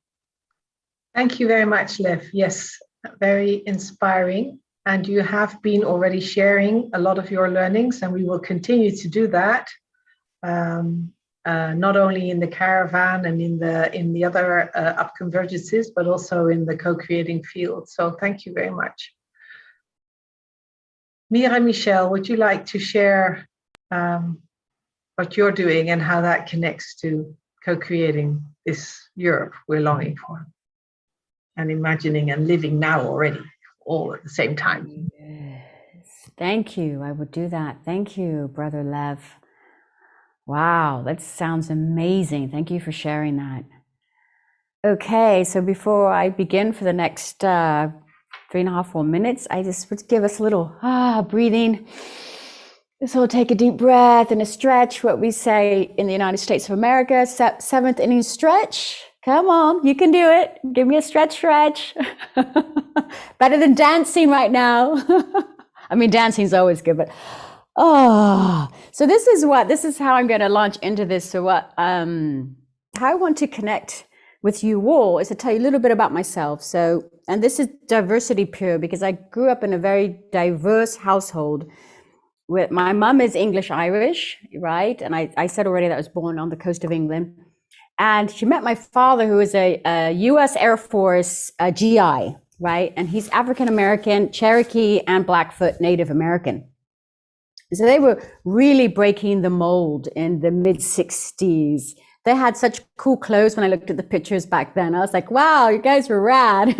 Thank you very much, Lev. Yes, very inspiring. And you have been already sharing a lot of your learnings, and we will continue to do that, not only in the caravan and in the other up convergences, but also in the co-creating field. So thank you very much. Mira Michel, would you like to share what you're doing and how that connects to co-creating this Europe we're longing for and imagining and living now already, all at the same time? Yes. Thank you. I would do that. Thank you, Brother Lev. Wow, that sounds amazing. Thank you for sharing that. Okay, so before I begin for the next 3.5, 4 minutes, I just would give us a little breathing. So take a deep breath and a stretch, what we say in the United States of America, 7th inning stretch. Come on, you can do it. Give me a stretch. Better than dancing right now. I mean, dancing's always good, but so this is how I'm going to launch into this. So how I want to connect with you all is to tell you a little bit about myself. So, and this is diversity pure, because I grew up in a very diverse household. My mom is English-Irish, right? And I said already that I was born on the coast of England. And she met my father, who is a US Air Force GI, right? And he's African-American, Cherokee, and Blackfoot Native American. So they were really breaking the mold in the mid-60s. They had such cool clothes when I looked at the pictures back then. I was like, wow, you guys were rad.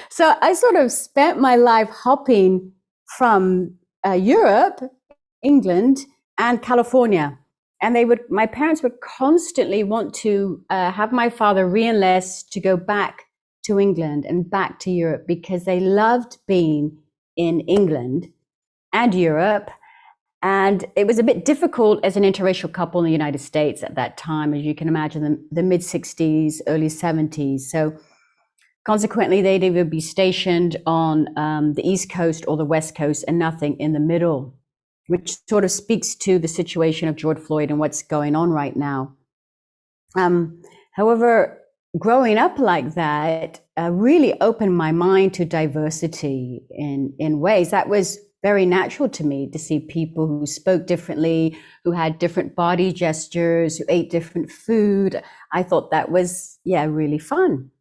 So I sort of spent my life hopping from Europe, England, and California. And my parents would constantly want to have my father re-enlist to go back to England and back to Europe, because they loved being in England and Europe. And it was a bit difficult as an interracial couple in the United States at that time, as you can imagine, the mid-60s, early 70s. So consequently, they'd either be stationed on the East Coast or the West Coast and nothing in the middle, which sort of speaks to the situation of George Floyd and what's going on right now. However, growing up like that really opened my mind to diversity in ways that was very natural to me, to see people who spoke differently, who had different body gestures, who ate different food. I thought that was, really fun.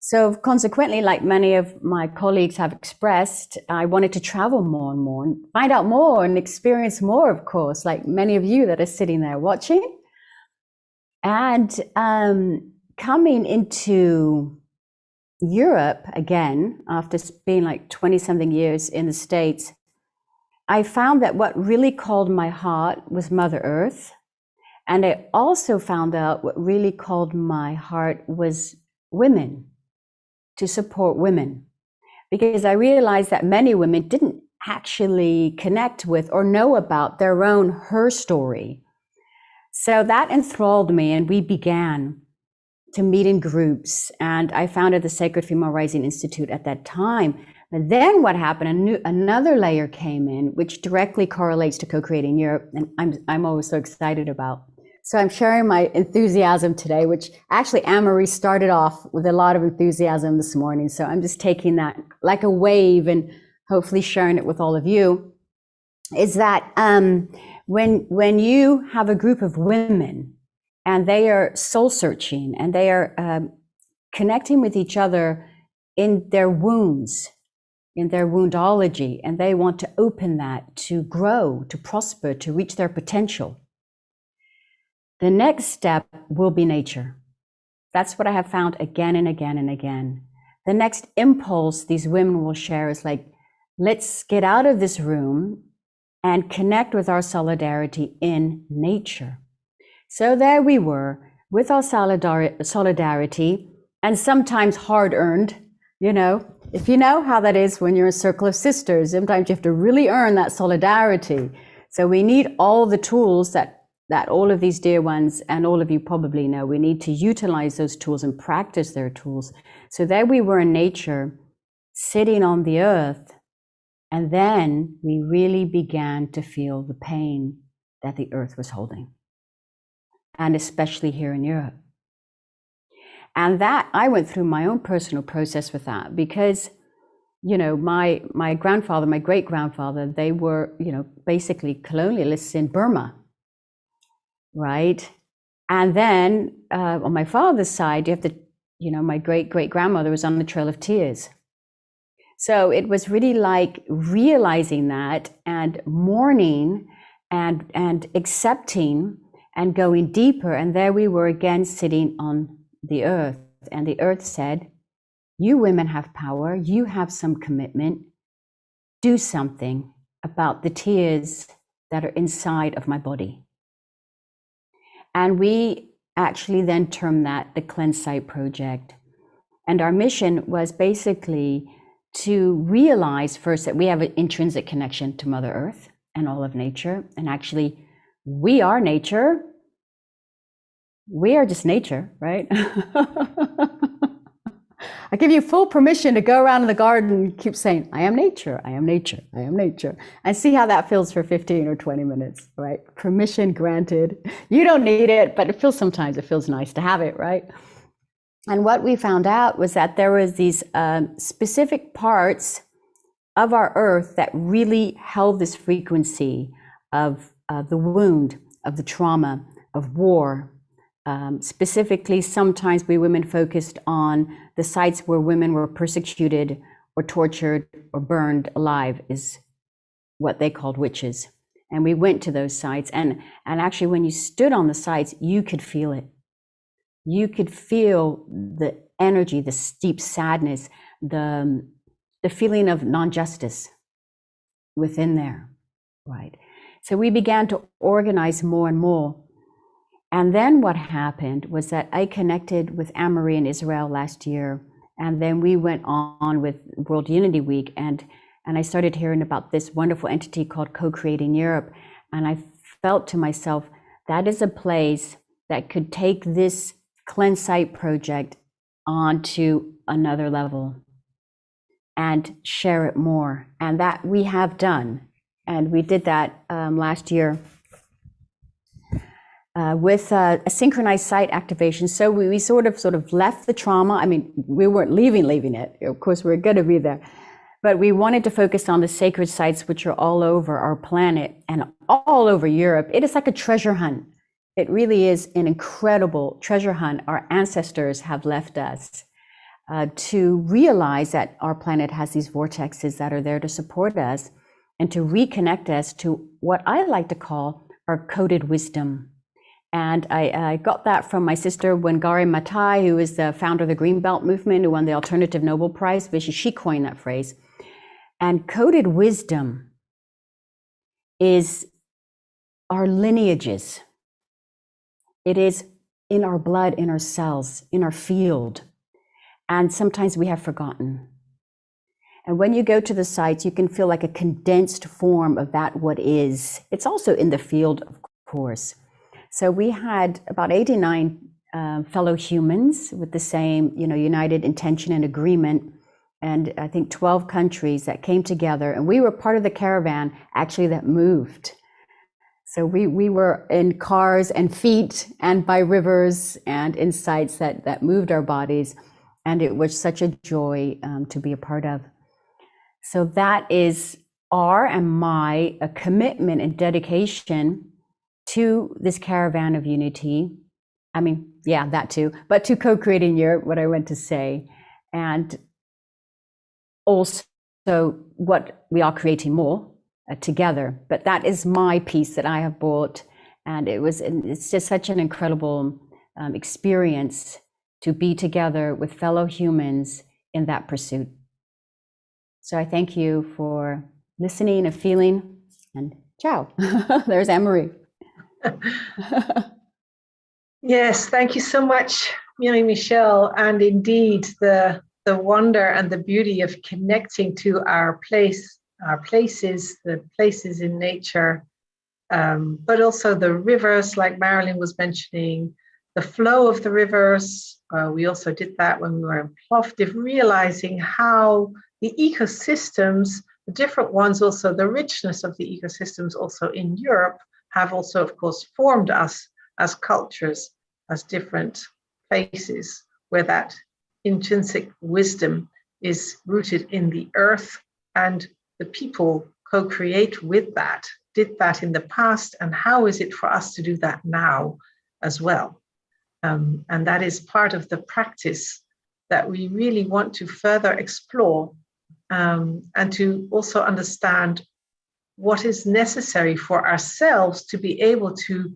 So consequently, like many of my colleagues have expressed, I wanted to travel more and more and find out more and experience more, of course, like many of you that are sitting there watching. And coming into Europe, again, after being like 20 something years in the States, I found that what really called my heart was Mother Earth. And I also found out what really called my heart was women, to support women. Because I realized that many women didn't actually connect with or know about their own her story. So that enthralled me, and we began to meet in groups. And I founded the Sacred Female Rising Institute at that time. But then what happened, another layer came in, which directly correlates to co-creating Europe, and I'm always so excited about. So I'm sharing my enthusiasm today, which actually Anne-Marie started off with a lot of enthusiasm this morning. So I'm just taking that like a wave and hopefully sharing it with all of you, is that when you have a group of women and they are soul searching and they are connecting with each other in their wounds, in their woundology, and they want to open that to grow, to prosper, to reach their potential, the next step will be nature. That's what I have found again and again and again. The next impulse these women will share is like, let's get out of this room and connect with our solidarity in nature. So there we were with our solidarity, and sometimes hard-earned, you know, if you know how that is when you're a circle of sisters, sometimes you have to really earn that solidarity. So we need all the tools that all of these dear ones and all of you probably know. We need to utilize those tools and practice their tools. So there we were in nature, sitting on the earth, and then we really began to feel the pain that the earth was holding, and especially here in Europe. And that, I went through my own personal process with that, because, you know, my grandfather, my great-grandfather, they were, you know, basically colonialists in Burma, right? And then on my father's side, you have to, you know, my great-great-grandmother was on the Trail of Tears. So it was really like realizing that and mourning and accepting and going deeper. And there we were again sitting on the earth. And the earth said, you women have power, you have some commitment, do something about the tears that are inside of my body. And we actually then termed that the Cleanse Site Project. And our mission was basically to realize first that we have an intrinsic connection to Mother Earth and all of nature. And actually, we are nature. We are just nature, right? I give you full permission to go around in the garden and keep saying, I am nature, I am nature, I am nature. And see how that feels for 15 or 20 minutes, right? Permission granted. You don't need it, but sometimes it feels nice to have it, right? And what we found out was that there was these specific parts of our earth that really held this frequency of the wound, of the trauma, of war. Specifically, sometimes we women focused on the sites where women were persecuted or tortured or burned alive, is what they called witches. And we went to those sites, and actually when you stood on the sites, you could feel it. You could feel the energy, the deep sadness, the feeling of non-justice within there, right? So we began to organize more and more. And then what happened was that I connected with Anne-Marie in Israel last year, and then we went on with World Unity Week, and I started hearing about this wonderful entity called Co-Creating Europe, and I felt to myself, that is a place that could take this Cleanse Site project onto another level and share it more, and that we have done. And we did that last year. With a synchronized site activation. So we sort of left the trauma. I mean, we weren't leaving it. Of course, we're going to be there. But we wanted to focus on the sacred sites, which are all over our planet and all over Europe. It is like a treasure hunt. It really is an incredible treasure hunt our ancestors have left us to realize that our planet has these vortexes that are there to support us and to reconnect us to what I like to call our coded wisdom. And I got that from my sister Wangari Maathai, who is the founder of the Green Belt movement, who won the Alternative Nobel Prize. She coined that phrase. And coded wisdom is our lineages. It is in our blood, in our cells, in our field. And sometimes we have forgotten. And when you go to the sites, you can feel like a condensed form of that what is. It's also in the field, of course. So we had about 89 fellow humans with the same, united intention and agreement. And I think 12 countries that came together. And we were part of the caravan, actually, that moved. So we were in cars and feet and by rivers and in sites that moved our bodies. And it was such a joy to be a part of. So that is our and my commitment and dedication to this caravan of unity. I mean, yeah, that too, but to co-creating Europe, what I went to say. And also what we are creating more together. But that is my piece that I have brought. And it's just such an incredible experience to be together with fellow humans in that pursuit. So I thank you for listening and feeling, and ciao. There's Anne-Marie. Yes, thank you so much, Michelle. And indeed, the wonder and the beauty of connecting to our places, the places in nature, but also the rivers, like Marilyn was mentioning, the flow of the rivers. We also did that when we were in Plovdiv, realizing how the ecosystems, the different ones, also the richness of the ecosystems also in Europe have also, of course, formed us as cultures, as different places where that intrinsic wisdom is rooted in the earth, and the people co-create with that, did that in the past, and how is it for us to do that now as well? And that is part of the practice that we really want to further explore, and to also understand what is necessary for ourselves to be able to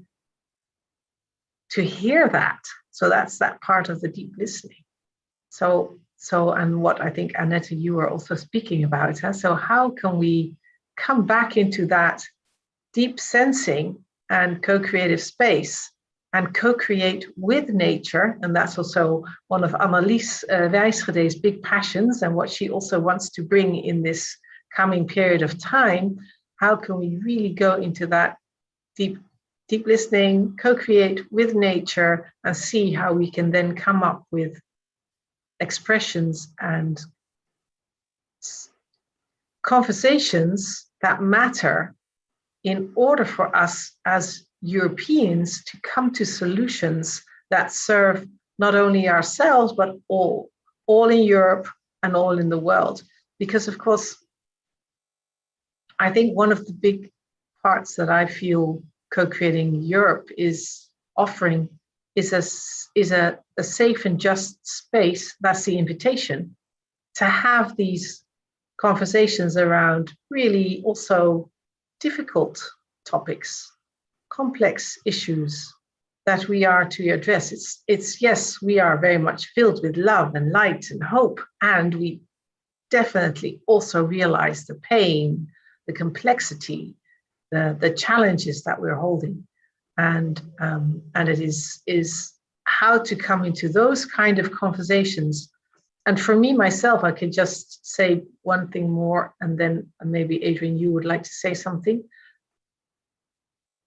hear that. So that's that part of the deep listening. So and what I think, Annette, you were also speaking about. So how can we come back into that deep sensing and co-creative space and co-create with nature? And that's also one of Annelies Wijsgede's big passions, and what she also wants to bring in this coming period of time. How can we really go into that deep listening, co-create with nature, and see how we can then come up with expressions and conversations that matter in order for us as Europeans to come to solutions that serve not only ourselves, but all in Europe and all in the world. Because, of course, I think one of the big parts that I feel co-creating Europe is offering is a safe and just space. That's the invitation to have these conversations around really also difficult topics, complex issues that we are to address. It's yes, we are very much filled with love and light and hope, and we definitely also realize the pain, the complexity, the challenges that we're holding, and it is how to come into those kind of conversations. And for me myself, I could just say one thing more, and then maybe Adrian, you would like to say something.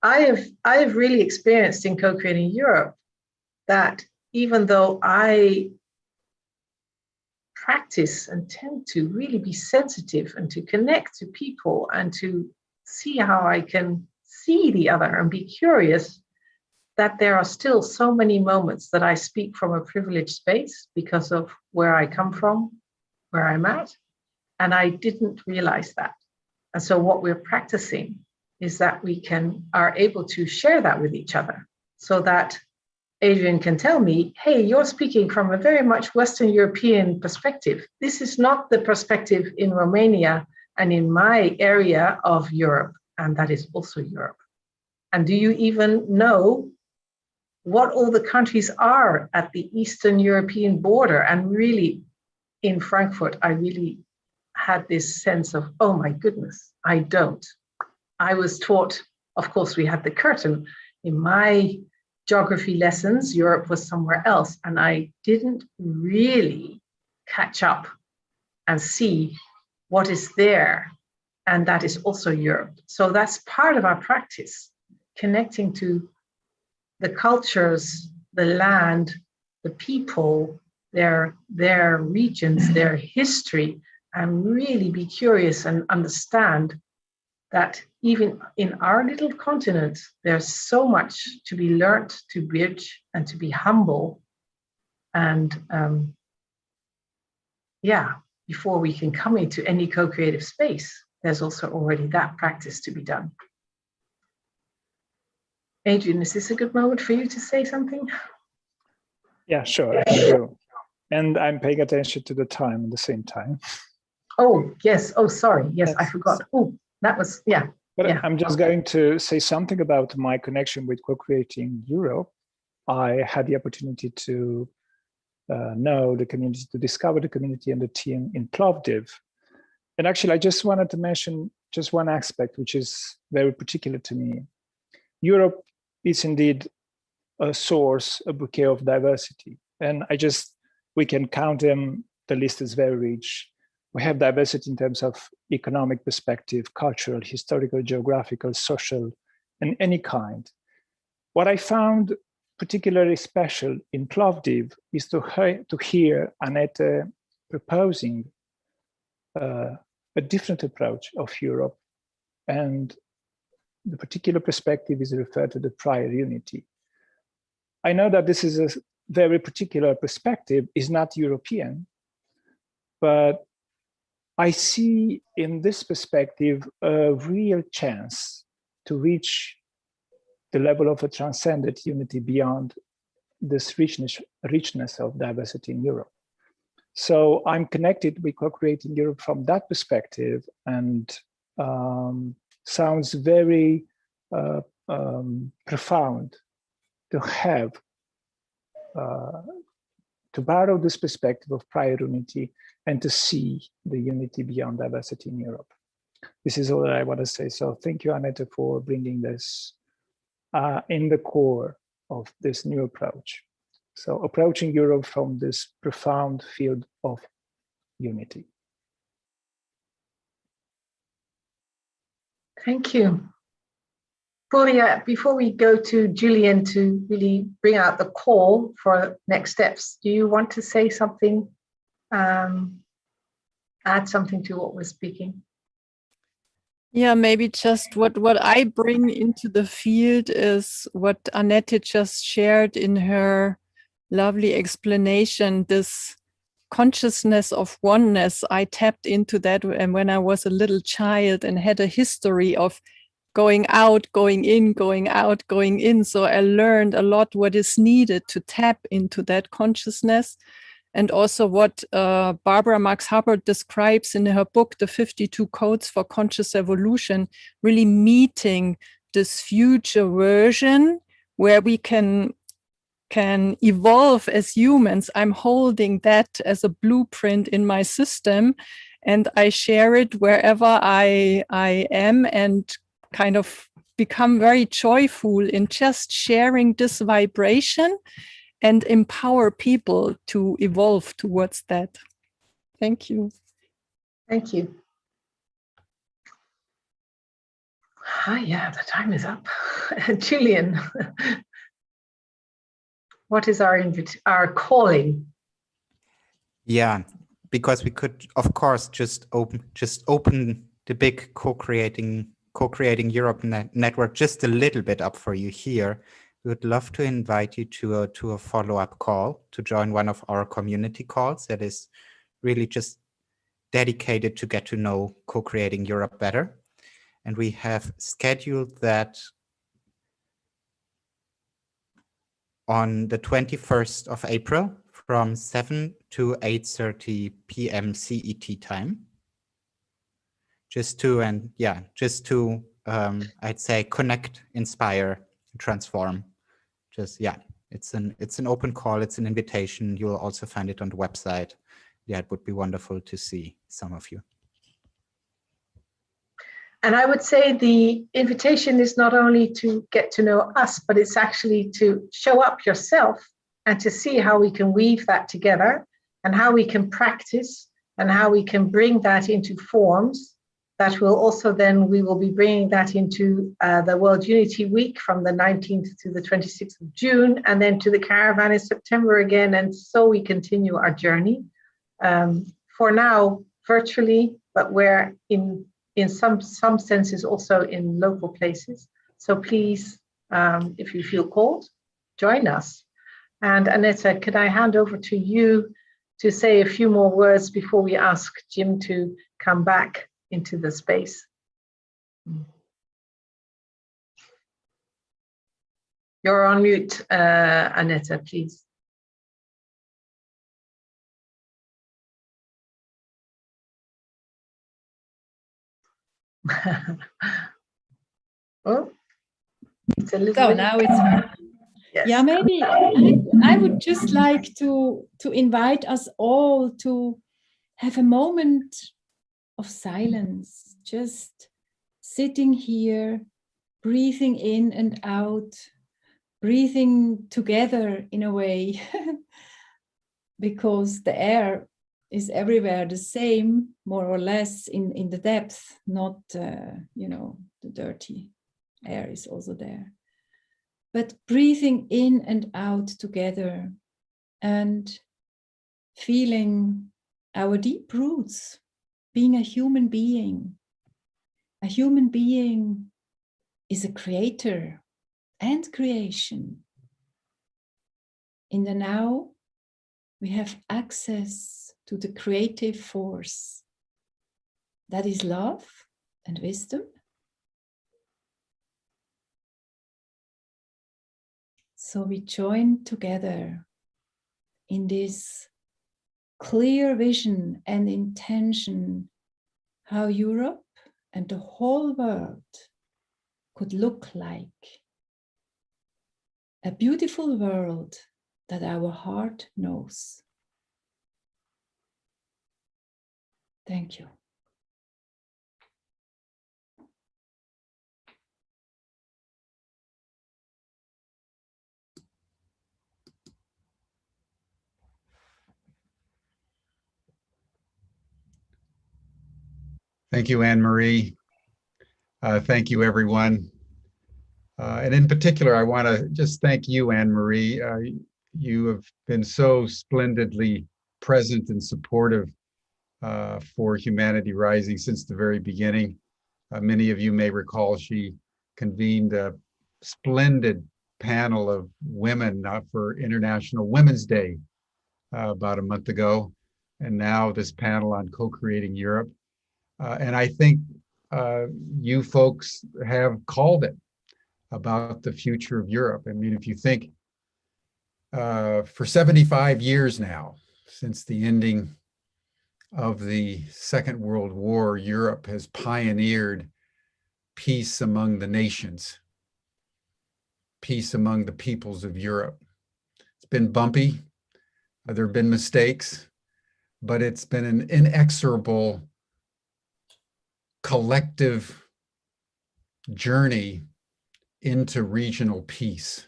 I have really experienced in co-creating Europe that even though I practice and tend to really be sensitive and to connect to people and to see how I can see the other and be curious, that there are still so many moments that I speak from a privileged space because of where I come from, where I'm at, and I didn't realize that. And so what we're practicing is that we are able to share that with each other, so that Adrian can tell me, hey, you're speaking from a very much Western European perspective. This is not the perspective in Romania and in my area of Europe, and that is also Europe. And do you even know what all the countries are at the Eastern European border. And really, in Frankfurt, I really had this sense of, oh my goodness, I don't. I was taught, of course, we had the curtain. In my geography lessons, Europe was somewhere else, and I didn't really catch up and see what is there, and that is also Europe. So that's part of our practice, connecting to the cultures, the land, the people, their regions, their history, and really be curious and understand that even in our little continent, there's so much to be learned, to bridge, and to be humble. And before we can come into any co-creative space, there's also already that practice to be done. Adrian, is this a good moment for you to say something? Yeah, sure, I do. And I'm paying attention to the time at the same time. Oh, yes. Oh, sorry. Yes, I forgot. Oh, that was, yeah. But yeah. I'm just going to say something about my connection with co-creating Europe. I had the opportunity to know the community, to discover the community and the team in Plovdiv. And actually, I just wanted to mention just one aspect, which is very particular to me. Europe is indeed a source, a bouquet of diversity. And we can count them, the list is very rich. We have diversity in terms of economic perspective, cultural, historical, geographical, social, and any kind. What I found particularly special in Plovdiv is to hear Annette proposing a different approach of Europe. And the particular perspective is referred to the prior unity. I know that this is a very particular perspective, is not European, but I see in this perspective a real chance to reach the level of a transcendent unity beyond this richness of diversity in Europe. So I'm connected with co-creating Europe from that perspective, and sounds very profound to have, to borrow this perspective of prior unity and to see the unity beyond diversity in Europe. This is all that I want to say. So thank you, Annette, for bringing this in the core of this new approach. So approaching Europe from this profound field of unity. Thank you. Before we go to Julian to really bring out the call for next steps, do you want to say something, add something to what we're speaking? Yeah, maybe just what I bring into the field is what Annette just shared in her lovely explanation, this consciousness of oneness. I tapped into that and when I was a little child and had a history of going out, going in, going out, going in. So I learned a lot what is needed to tap into that consciousness. And also what Barbara Marx Hubbard describes in her book, The 52 Codes for Conscious Evolution, really meeting this future version where we can evolve as humans. I'm holding that as a blueprint in my system, and I share it wherever I am, and kind of become very joyful in just sharing this vibration and empower people to evolve towards that. Thank you. Thank you. Yeah, the time is up. Julian, what is our calling? Yeah, because we could, of course, just open the big co-creating Europe network just a little bit up for you here. We would love to invite you to a follow-up call to join one of our community calls that is really just dedicated to get to know co-creating Europe better. And we have scheduled that on the 21st of April from 7 to 8:30 p.m. CET time. Just to, I'd say, connect, inspire, transform. Just, yeah, It's an open call. It's an invitation. You'll also find it on the website. Yeah, it would be wonderful to see some of you. And I would say the invitation is not only to get to know us, but it's actually to show up yourself and to see how we can weave that together and how we can practice and how we can bring that into forms that will also then, we will be bringing that into the World Unity Week from the 19th to the 26th of June, and then to the Caravan in September again. And so we continue our journey. For now, virtually, but we're in some senses also in local places. So please, if you feel called, join us. And Aneta, could I hand over to you to say a few more words before we ask Jim to come back into the space? You're on mute, Aneta, please. Oh, it's a little So bit. now it's Yes. yeah, maybe I would just like to invite us all to have a moment of silence, just sitting here, breathing in and out, breathing together in a way, because the air is everywhere the same, more or less in the depth, not, you know, the dirty air is also there. But breathing in and out together and feeling our deep roots, being a human being. A human being is a creator and creation. In the now, we have access to the creative force. That is love and wisdom. So we join together in this clear vision and intention how Europe and the whole world could look like. A beautiful world that our heart knows. Thank you. Thank you, Anne-Marie. Thank you, everyone. And in particular, I want to just thank you, Anne-Marie. You have been so splendidly present and supportive for Humanity Rising since the very beginning. Many of you may recall she convened a splendid panel of women for International Women's Day about a month ago. And now this panel on co-creating Europe. And I think you folks have called it about the future of Europe. I mean, if you think for 75 years now, since the ending of the Second World War, Europe has pioneered peace among the nations, peace among the peoples of Europe. It's been bumpy, there have been mistakes, but it's been an inexorable collective journey into regional peace.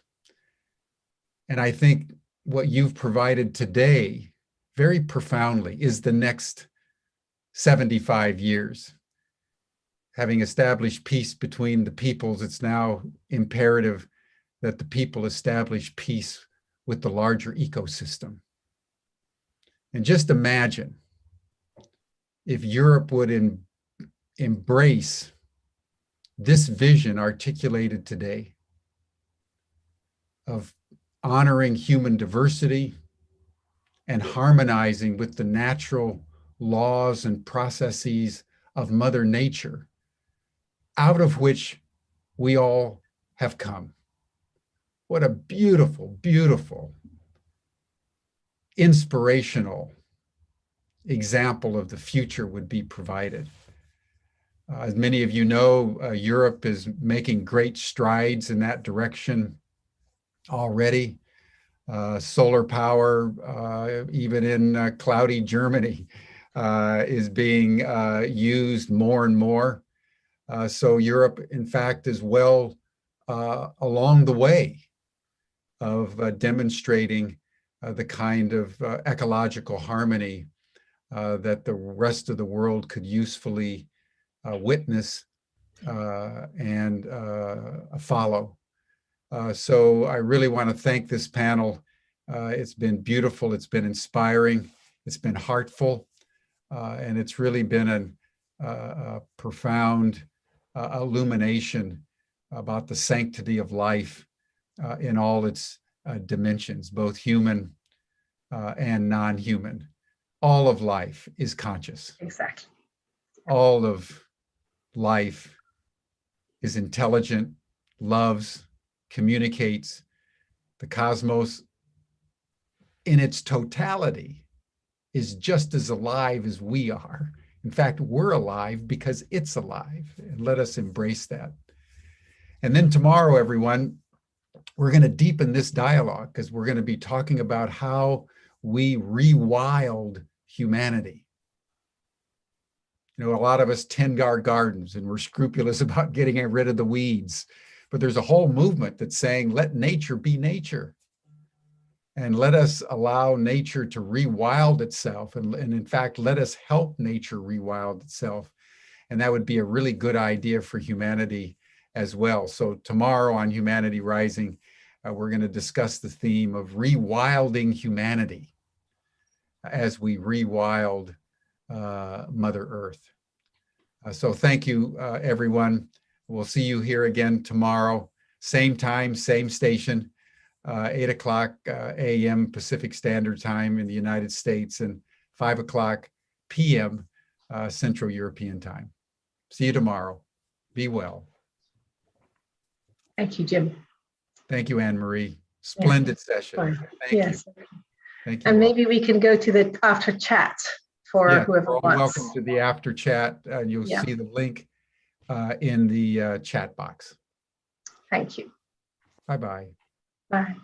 And I think what you've provided today very profoundly is the next 75 years. Having established peace between the peoples, it's now imperative that the people establish peace with the larger ecosystem. And just imagine if Europe would embrace this vision articulated today of honoring human diversity and harmonizing with the natural laws and processes of Mother Nature, out of which we all have come. What a beautiful, beautiful, inspirational example of the future would be provided. As many of you know, Europe is making great strides in that direction already. Solar power, even in cloudy Germany, is being used more and more. So Europe, in fact, is well along the way of demonstrating the kind of ecological harmony that the rest of the world could usefully witness and follow. So I really want to thank this panel. It's been beautiful, it's been inspiring, it's been heartful, and it's really been a profound illumination about the sanctity of life in all its dimensions, both human and non-human. All of life is conscious. Exactly. All of life is intelligent, loves, communicates. The cosmos in its totality is just as alive as we are. In fact, we're alive because it's alive. And let us embrace that. And then tomorrow, everyone, we're going to deepen this dialogue because we're going to be talking about how we rewild humanity. You know, a lot of us tend our gardens and we're scrupulous about getting rid of the weeds, but there's a whole movement that's saying, let nature be nature. And let us allow nature to rewild itself. And in fact, let us help nature rewild itself. And that would be a really good idea for humanity as well. So tomorrow on Humanity Rising, we're going to discuss the theme of rewilding humanity as we rewild Mother Earth. So thank you, everyone. We'll see you here again tomorrow, same time, same station. 8 o'clock a.m. Pacific Standard Time in the United States and 5 o'clock p.m. Central European Time. See you tomorrow. Be well. Thank you, Jim. Thank you, Anne-Marie. Splendid session. Thank you. Thank you. And all. maybe we can go to the after chat for whoever you're all wants. welcome to the after chat. You'll see the link in the chat box. Thank you. Bye-bye. Bye.